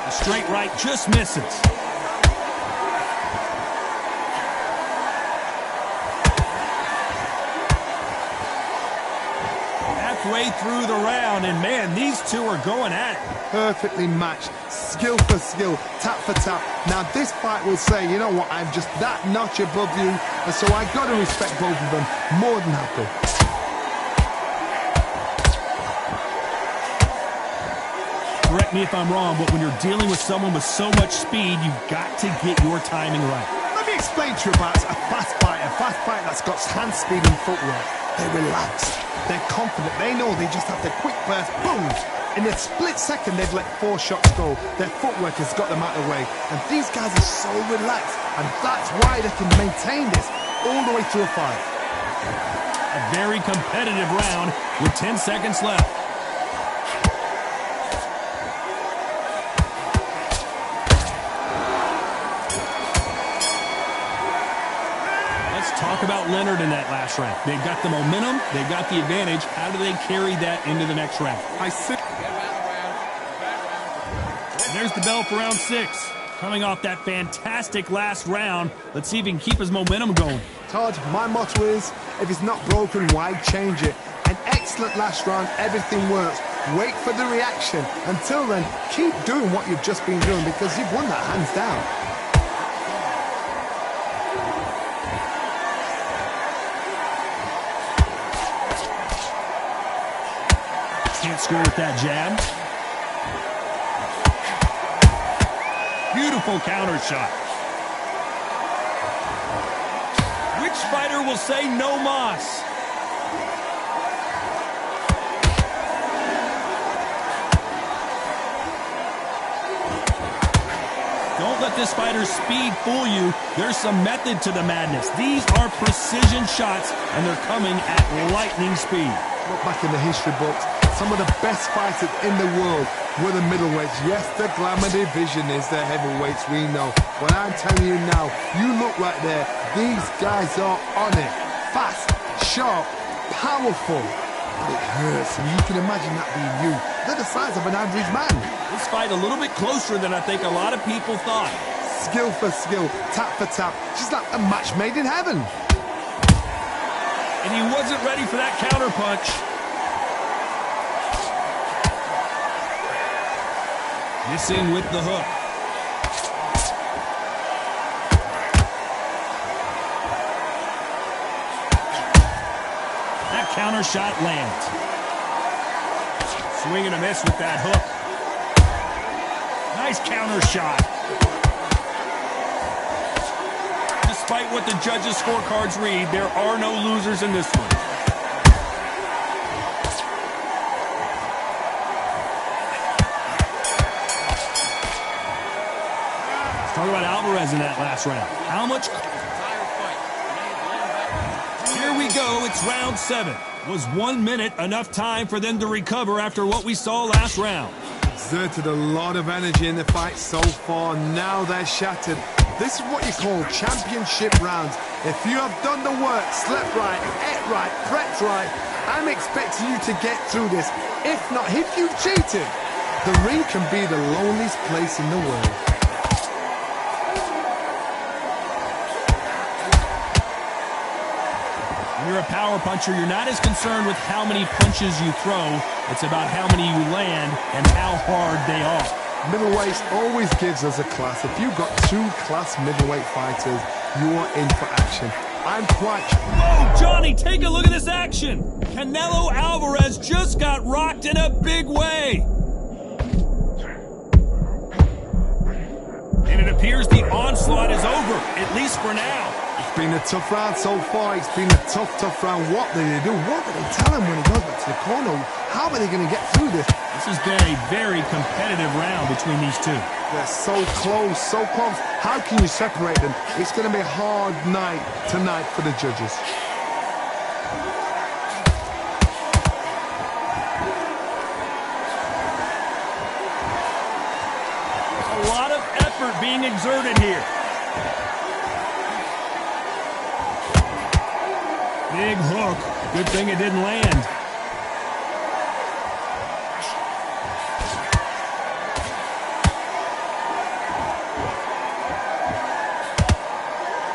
A straight right just misses. Halfway through the round, and man, these two are going at it. Perfectly matched, skill for skill, tap for tap. Now this fight will say, you know what, I'm just that notch above you, and so I got to respect both of them. More than happy. Correct me if I'm wrong, but when you're dealing with someone with so much speed, you've got to get your timing right. Let me explain to you about a fast fighter that's got hand speed and footwork. They're relaxed. They're confident. They know they just have the quick burst, boom! In a split second, they've let 4 shots go. Their footwork has got them out of the way. And these guys are so relaxed. And that's why they can maintain this all the way through a fight. A very competitive round with 10 seconds left. Talk about Leonard in that last round. They've got the momentum. They've got the advantage. How do they carry that into the next round? There's the bell for round 6. Coming off that fantastic last round. Let's see if he can keep his momentum going. Todd, my motto is, if it's not broken, why change it? An excellent last round. Everything works. Wait for the reaction. Until then, keep doing what you've just been doing because you've won that hands down. Can't score with that jab. Beautiful counter shot. Which fighter will say no mas? Don't let this fighter's speed fool you. There's some method to the madness. These are precision shots, and they're coming at lightning speed. Look back in the history books. Some of the best fighters in the world were the middleweights. Yes, the glamour division is the heavyweights, we know. But I'm telling you now, you look right there. These guys are on it. Fast, sharp, powerful. But it hurts, and you can imagine that being you. They're the size of an average man. This fight a little bit closer than I think a lot of people thought. Skill for skill, tap for tap. Just like a match made in heaven. And he wasn't ready for that counter punch. Missing with the hook. That counter shot lands. Swing and a miss with that hook. Nice counter shot. Despite what the judges' scorecards read, there are no losers in this one. Talk about Alvarez in that last round. How much? Here we go. It's round 7. Was 1 minute enough time for them to recover after what we saw last round? Exerted a lot of energy in the fight so far. Now they're shattered. This is what you call championship rounds. If you have done the work, slept right, ate right, prepped right, I'm expecting you to get through this. If not, if you've cheated, the ring can be the loneliest place in the world. When you're a power puncher, you're not as concerned with how many punches you throw. It's about how many you land and how hard they are. Middleweight always gives us a class. If you've got two class middleweight fighters, you are in for action. I'm quite... Whoa, Johnny, take a look at this action. Canelo Alvarez just got rocked in a big way. And it appears the onslaught is over, at least for now. It's been a tough round so far. It's been a tough round. What did they do? What did they tell him when he goes back to the corner? How are they going to get through this? This has been a very competitive round between these two. They're so close, so close. How can you separate them? It's going to be a hard night tonight for the judges. A lot of effort being exerted here. Big hook. Good thing it didn't land.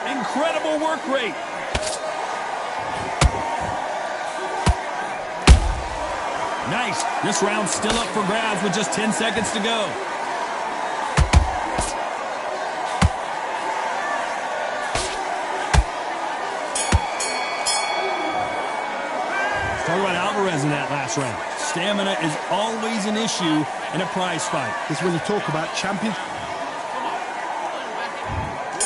Incredible work rate. Nice. This round's still up for grabs with just 10 seconds to go. Talk about Alvarez in that last round. Stamina is always an issue in a prize fight. This is when you talk about champions.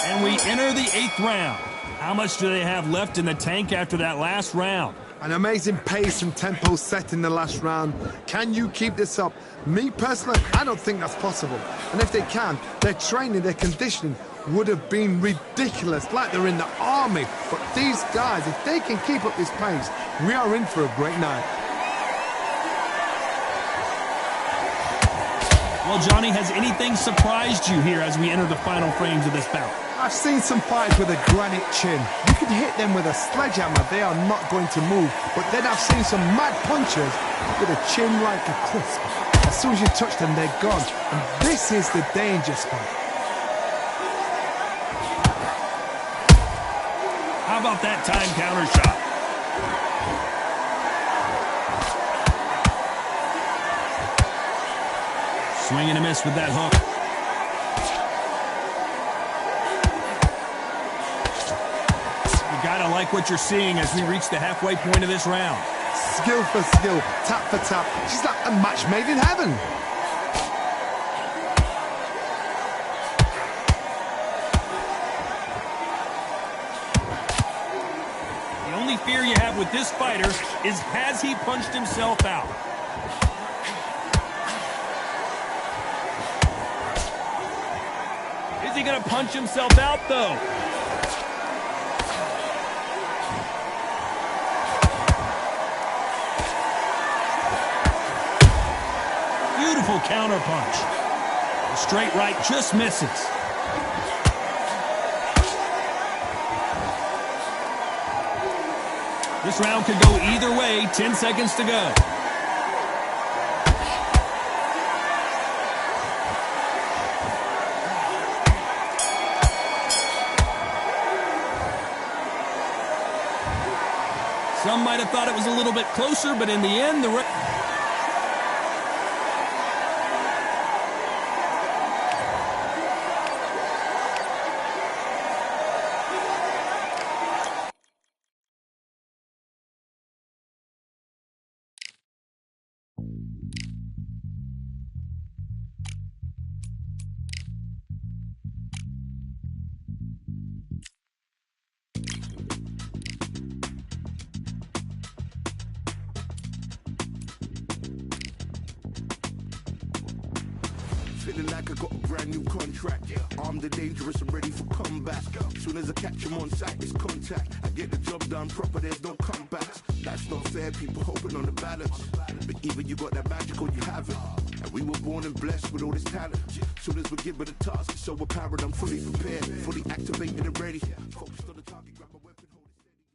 And we enter the 8th round. How much do they have left in the tank after that last round? An amazing pace and tempo set in the last round. Can you keep this up? Me personally, I don't think that's possible. And if they can, their training, their conditioning would have been ridiculous, like they're in the army. But these guys, if they can keep up this pace, we are in for a great night. Well, Johnny, has anything surprised you here as we enter the final frames of this bout? I've seen some fighters with a granite chin. You can hit them with a sledgehammer, they are not going to move. But then I've seen some mad punchers with a chin like a crisp. As soon as you touch them, they're gone. And this is the danger spot. How about that time counter shot? Swing and a miss with that hook. You gotta like what you're seeing as we reach the halfway point of this round. Skill for skill, tap for tap. She's like a match made in heaven. The only fear you have with this fighter is, has he punched himself out? Is he going to punch himself out, though? Beautiful counter punch. The straight right just misses. This round could go either way. 10 seconds to go. Some might have thought it was a little bit closer, but in the end, Feeling like I got a brand new contract. Armed and dangerous and ready for combat. Soon as I catch him on sight, it's contact. I get the job done proper, there's no comebacks. That's not fair, people hoping on the balance. But either you got that magic or you haven't. And we were born and blessed with all this talent. Soon as we're given a task, it's so apparent I'm fully prepared, fully activated and ready. Focused on the target, grab my weapon, hold it steady.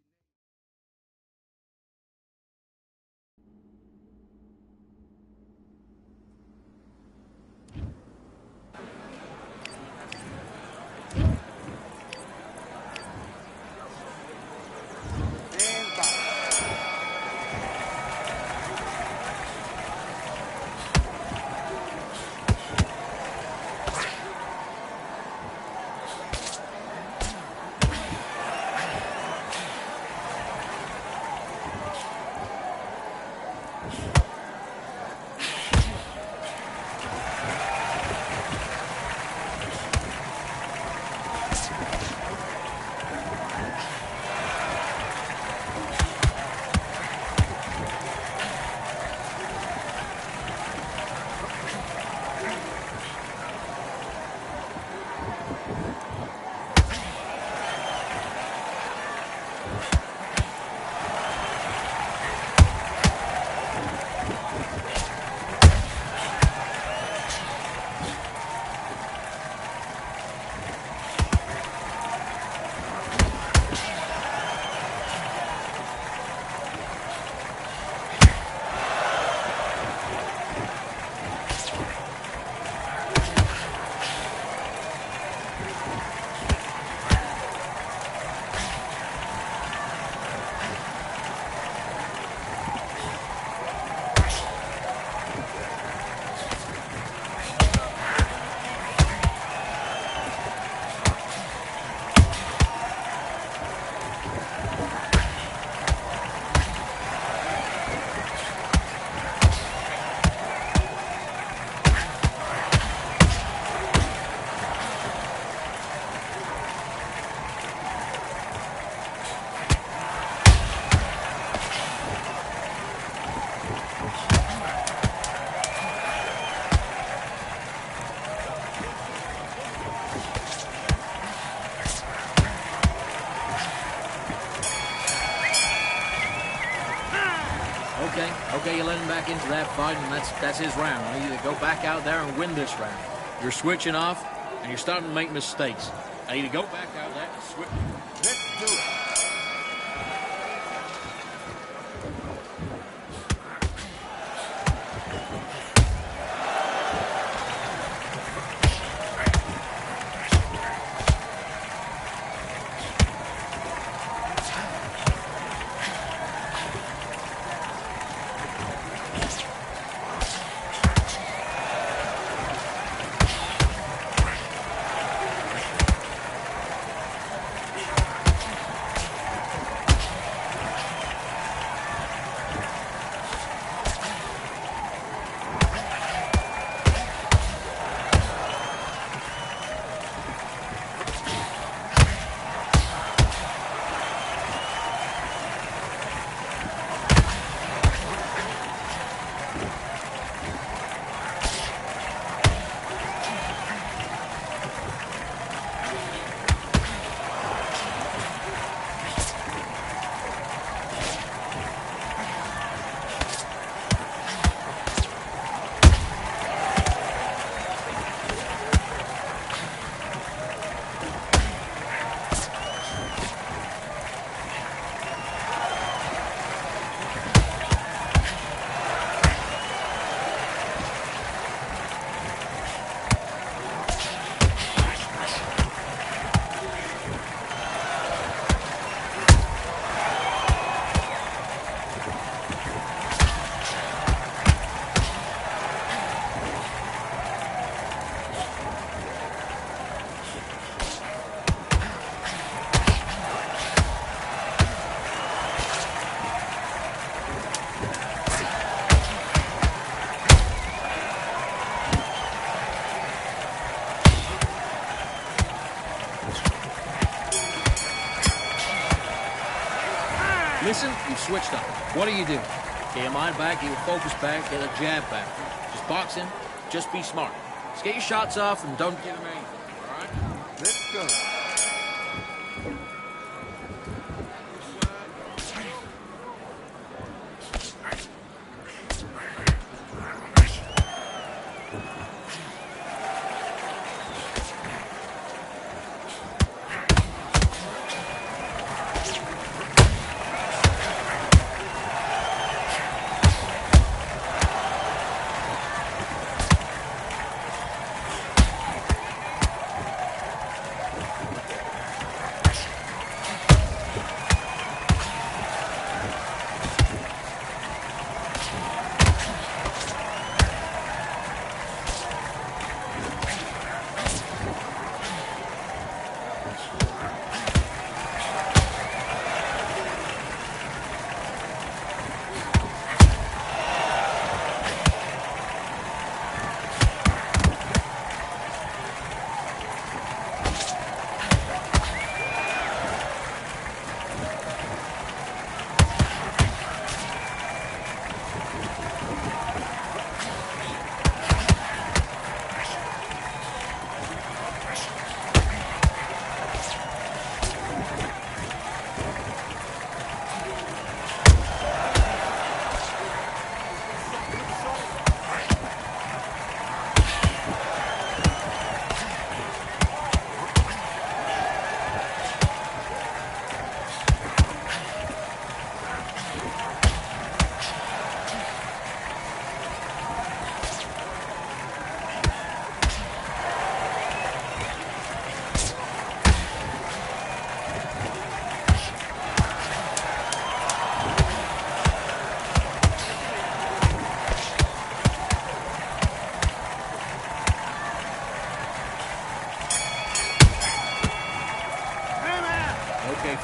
Stand by. Okay, you let him back into that fight, and that's his round. You either go back out there and win this round. You're switching off, and you're starting to make mistakes. Now either go back out there and switch. Let's do it. Listen, you've switched up. What do? Get your mind back, get your focus back, get a jab back. Just boxing, just be smart. Just get your shots off and don't give him anything, all right? Let's go.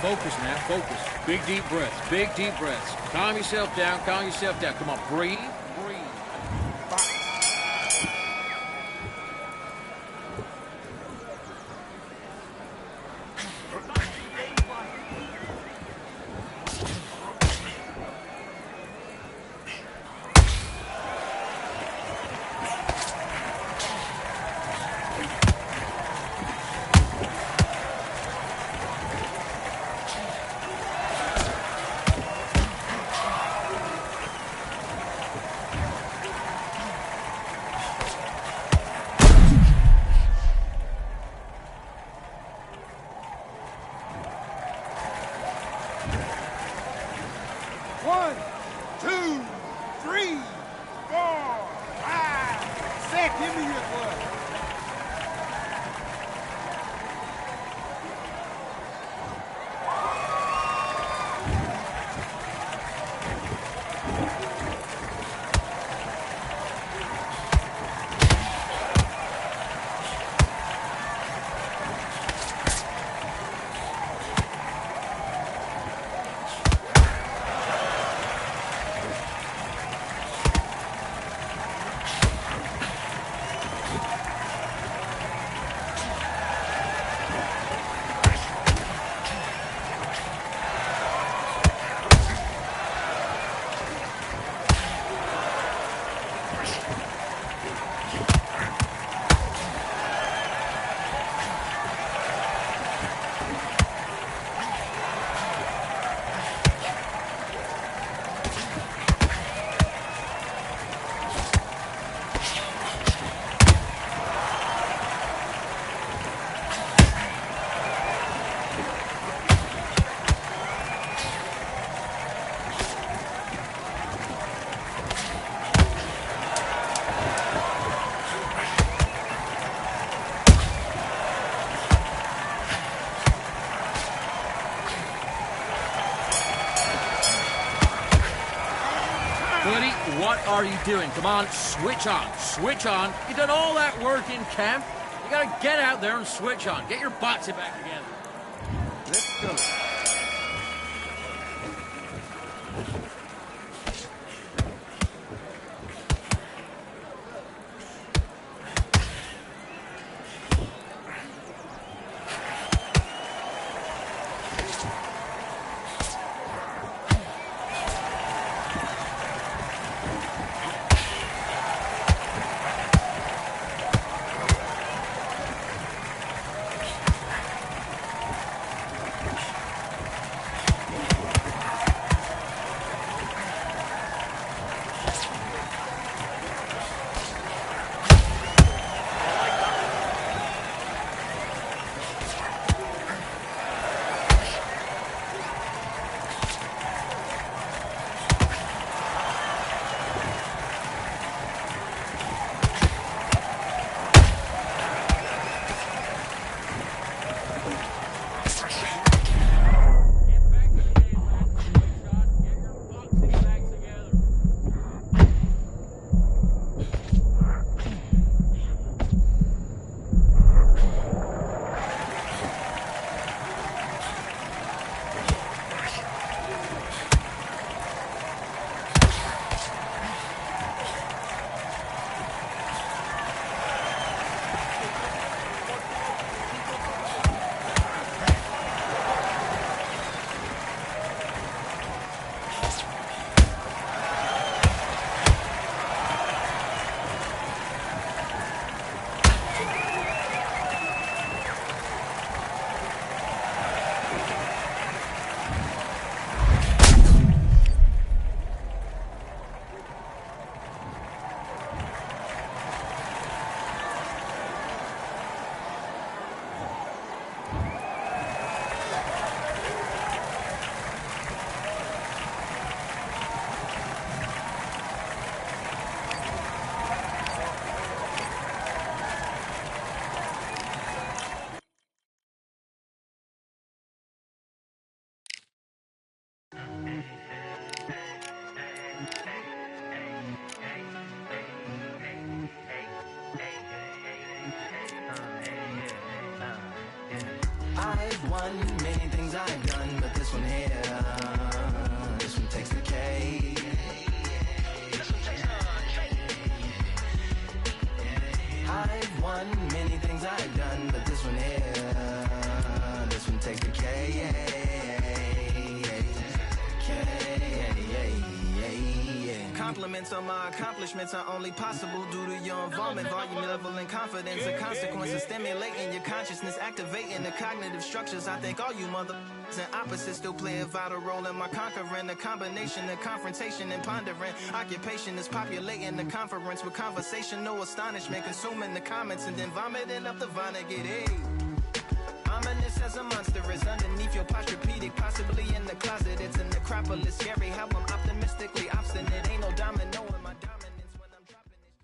Focus now, focus. Big deep breaths, big deep breaths. Calm yourself down, calm yourself down. Come on, breathe, breathe. 1, 2, 3, 4, 5, 6. Give me your glove. Buddy, what are you doing? Come on, switch on, switch on. You've done all that work in camp. You gotta get out there and switch on. Get your boxing back together. Let's go. I've won many things I've done, but this one here, this one takes the cake. I've won many things I've done, but this one here, this one takes the cake. Compliments on my accomplishments are only possible due to your involvement, volume, level, and confidence. The consequences stimulating your consciousness, activating the cognitive structures. I think all you mother and opposites still play a vital role in my conquering. The combination of confrontation and pondering. Occupation is populating the conference with conversation, no astonishment, consuming the comments and then vomiting up the Vonnegut. Hey, ominous as a monster is underneath your posturepedic, possibly in the closet. It's an necropolis, scary how I'm optimistically obstinate. Ain't no domino in my dominance when I'm dropping this.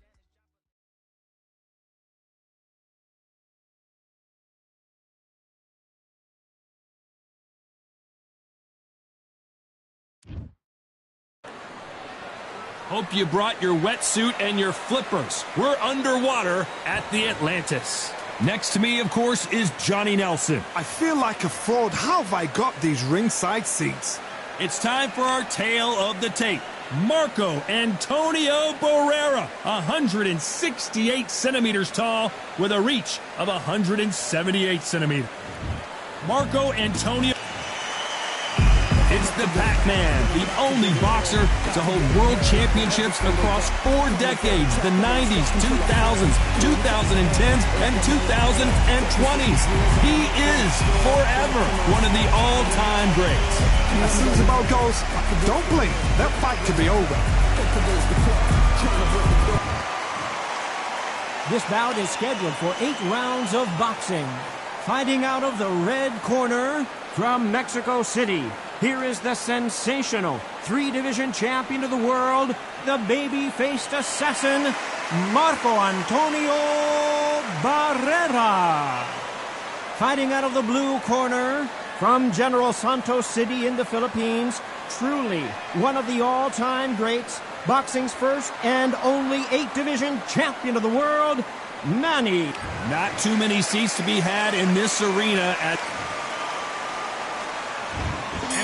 Hope you brought your wetsuit and your flippers. We're underwater at the Atlantis. Next to me, of course, is Johnny Nelson. I feel like a fraud. How have I got these ringside seats? It's time for our tale of the tape. Marco Antonio Barrera, 168 centimeters tall with a reach of 178 centimeters. Marco Antonio... It's the Pac-Man, the only boxer to hold world championships across 4 decades, the 90s, 2000s, 2010s, and 2020s. He is forever one of the all-time greats. As soon as the bell goes, don't blink. That fight could be over. This bout is scheduled for 8 rounds of boxing. Fighting out of the red corner from Mexico City, here is the sensational 3-division champion of the world, the baby-faced assassin, Marco Antonio Barrera. Fighting out of the blue corner from General Santos City in the Philippines, truly one of the all-time greats, boxing's first and only 8-division champion of the world, Manny. Not too many seats to be had in this arena and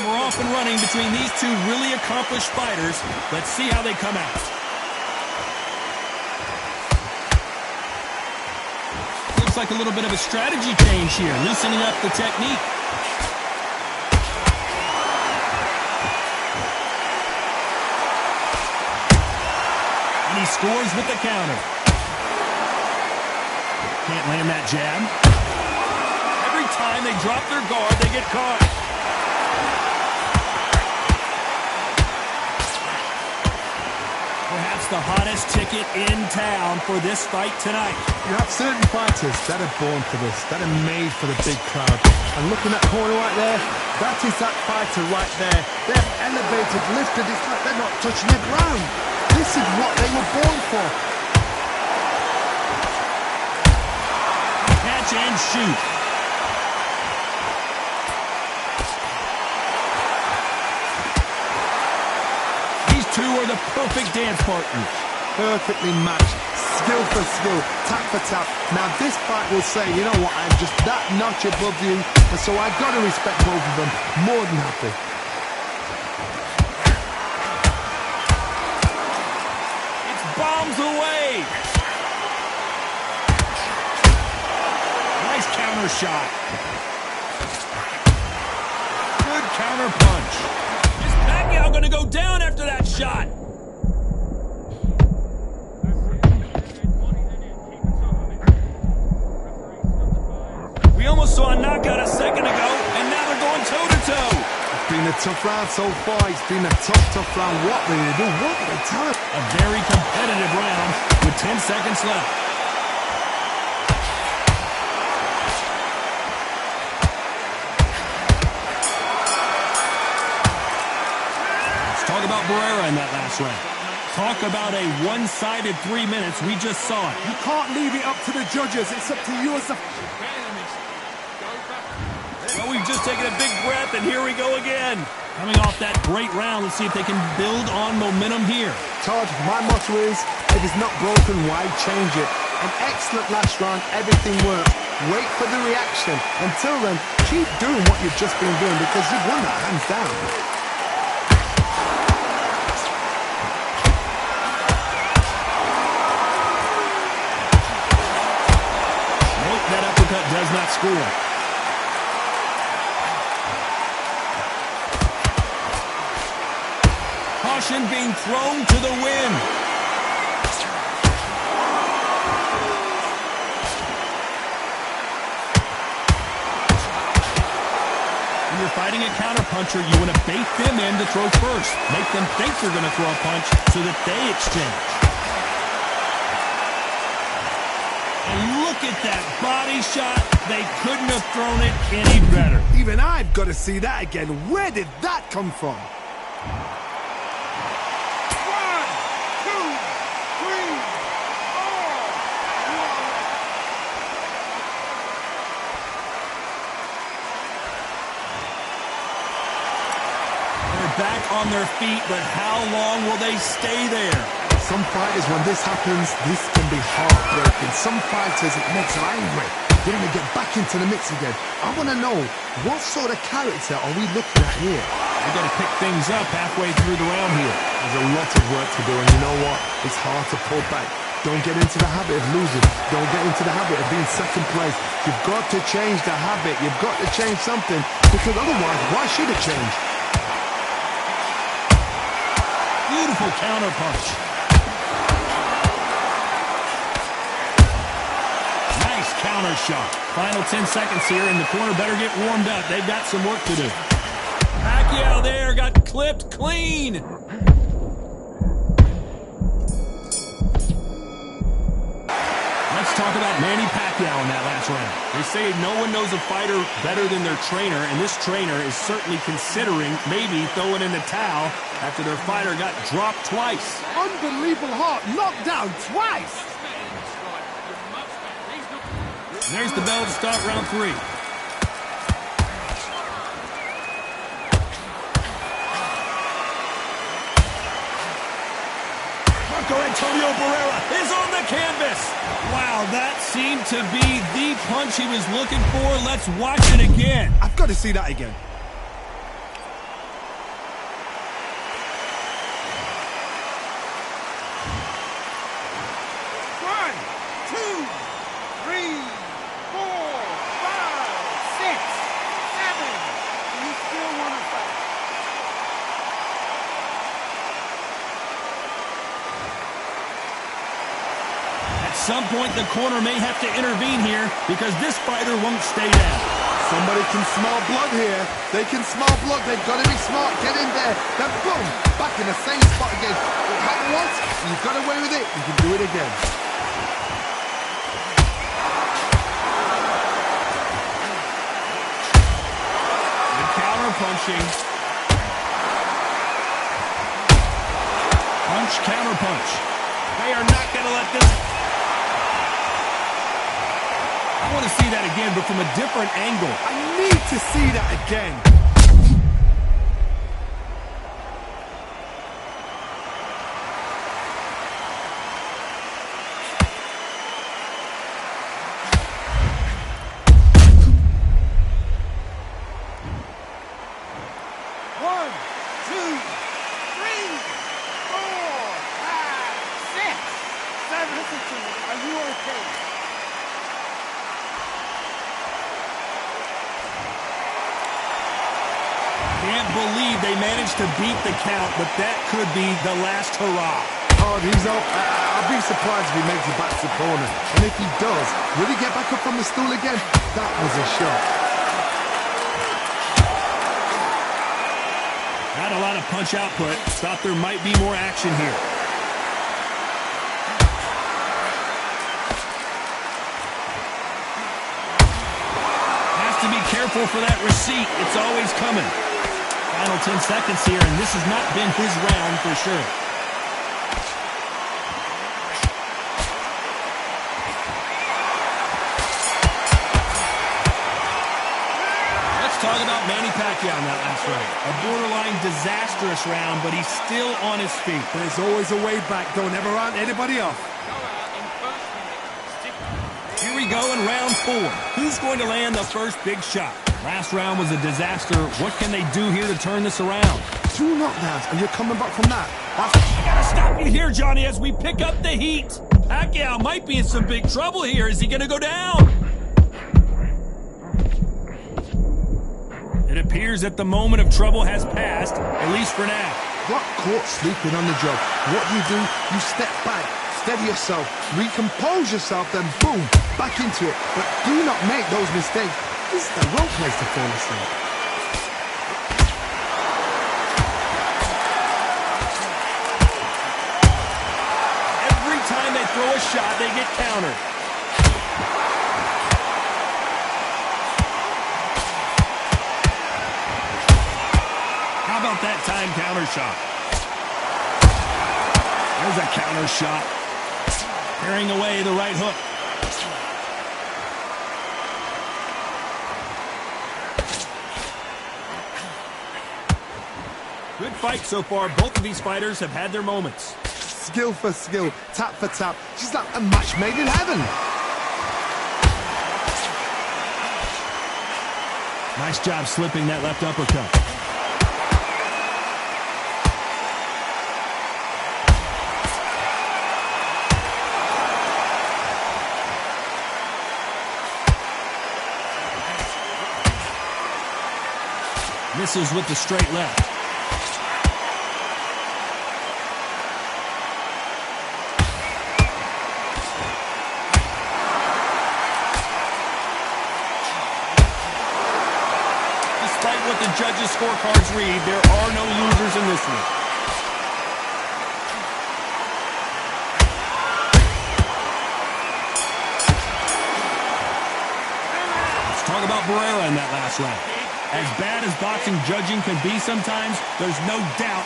we're off and running between these two really accomplished fighters. Let's see how they come out. Looks like a little bit of a strategy change here, loosening up the technique. And he scores with the counter. Can't land that jab. Every time they drop their guard, they get caught. Perhaps the hottest ticket in town for this fight tonight. You have certain fighters that are born for this, that are made for the big crowd. And looking at that corner right there, that is that fighter right there. They're elevated, lifted, it's like they're not touching the ground. This is what they were born for. Catch and shoot. These two are the perfect dance partners. Perfectly matched, skill for skill, tap for tap. Now this fight will say, you know what, I'm just that notch above you, and so I've got to respect both of them. More than happy. It's bombs away. Nice counter shot. Good counter punch. Is Pacquiao going to go down after that shot? We almost saw a knockout a second ago, and now they're going toe-to-toe. It's been a tough round so far. It's been a tough round. What will they do? What will they tell him? A very competitive round with 10 seconds left. Let's talk about Barrera in that last round. Talk about a one-sided 3 minutes. We just saw it. You can't leave it up to the judges. It's up to you as the... Well, we've just taken a big breath, and here we go again. Coming off that great round, let's see if they can build on momentum here. Todd, my motto is, if it's not broken, why change it? An excellent last round, everything worked. Wait for the reaction. Until then, keep doing what you've just been doing because you've won that hands down. Nope, that uppercut does not score. Caution being thrown to the wind. When you're fighting a counterpuncher, you want to bait them in to throw first. Make them think you're going to throw a punch so that they exchange. And look Look at that body shot. They couldn't have thrown it any better. Even I've got to see that again. Where did that come from? 1, 2, 3, 4. Back on their feet, but how long will they stay there? Some fighters, when this happens, this can be heartbreaking. Some fighters, it makes them angry. They want to get back into the mix again. I want to know, what sort of character are we looking at here? They got to pick things up halfway through the round here. There's a lot of work to do, and you know what? It's hard to pull back. Don't get into the habit of losing. Don't get into the habit of being second place. You've got to change the habit. You've got to change something, because otherwise, why should it change? Beautiful counter punch. Nice counter shot. Final 10 seconds here, and the corner better get warmed up. They've got some work to do. Pacquiao there got clipped clean. Let's talk about Manny Pacquiao in that last round. They say no one knows a fighter better than their trainer, and this trainer is certainly considering maybe throwing in the towel after their fighter got dropped twice. Unbelievable heart, knocked down twice. And there's the bell to start round 3. Antonio Barrera is on the canvas. Wow, that seemed to be the punch he was looking for. Let's watch it again. I've got to see that again. One, two, three, 4, 5, 6, 7. You still want to fight? At some point, the corner may have to intervene here because this fighter won't stay down. Somebody can smell blood here. They can smell blood. They've got to be smart. Get in there. Then boom, back in the same spot again. It happened once. You've got away with it. You can do it again. The counter punching. Punch, counter punch. They are not going to let this... I want to see that again, but from a different angle. I need to see that again. One, two, three, 4, 5, 6, 7. Listen to me. Are you okay? Can't believe they managed to beat the count, but that could be the last hurrah. Oh, he's up. I'll be surprised if he makes it back to the corner. And if he does, will he get back up on the stool again? That was a shot. Not a lot of punch output. Thought there might be more action here. Has to be careful for that receipt. It's always coming. Final 10 seconds here, and this has not been his round for sure. Let's talk about Manny Pacquiao in that last round. A borderline disastrous round, but he's still on his feet. There's always a way back. Don't ever round anybody off. Here we go in round 4. Who's going to land the first big shot? Last round was a disaster. What can they do here to turn this around? 2 knockdowns, and you're coming back from that. I gotta stop you here, Johnny, as we pick up the heat. Pacquiao might be in some big trouble here. Is he gonna go down? It appears that the moment of trouble has passed, at least for now. Got caught sleeping on the job. What do? You step back, steady yourself, recompose yourself, then boom, back into it. But do not make those mistakes. This is the wrong place to fall asleep. Every time they throw a shot, they get countered. counter shot. There's a counter shot. Carrying away the right hook. Good fight so far. Both of these fighters have had their moments. Skill for skill, tap for tap. She's like a match made in heaven. Nice job slipping that left uppercut. Misses with the straight left. Despite what the judges' scorecards read, there are no losers in this one. Let's talk about Barrera in that last round. As bad as boxing judging can be sometimes, there's no doubt.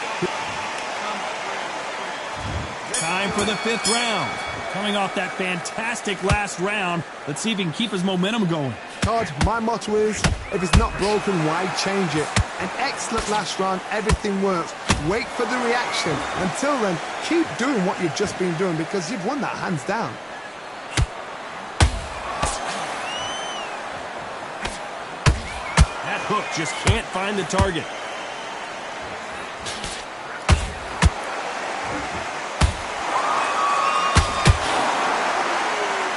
Time for the 5th round. Coming off that fantastic last round, let's see if he can keep his momentum going. Todd, my motto is, if it's not broken, why change it? An excellent last round, everything works. Wait for the reaction. Until then, keep doing what you've just been doing because you've won that hands down. That hook just can't find the target.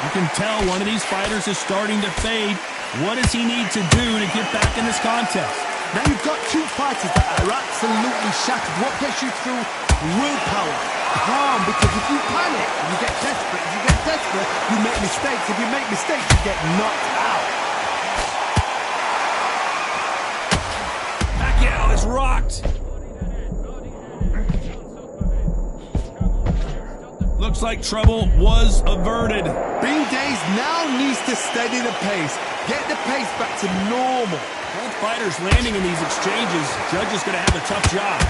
You can tell one of these fighters is starting to fade. What does he need to do to get back in this contest? Now you've got two fighters that are absolutely shattered. What gets you through? Willpower. Calm, because if you panic, you get desperate. If you get desperate, you make mistakes. If you make mistakes, you get knocked out. Pacquiao is rocked. Looks like trouble was averted. Bean Days now needs to steady the pace. Get the pace back to normal. Both fighters landing in these exchanges. Judge is going to have a tough job.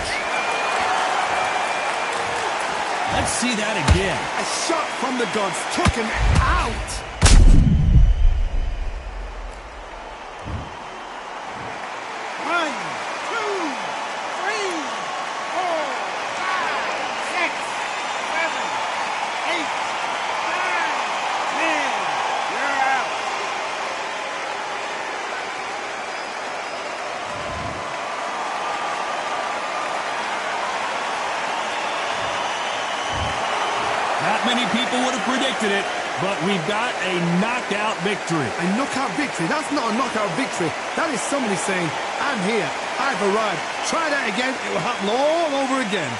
Let's see that again. A shot from the gods took him out. Not many people would have predicted it, but we've got a knockout victory. A knockout victory? That's not a knockout victory. That is somebody saying, I'm here, I've arrived. Try that again, it will happen all over again.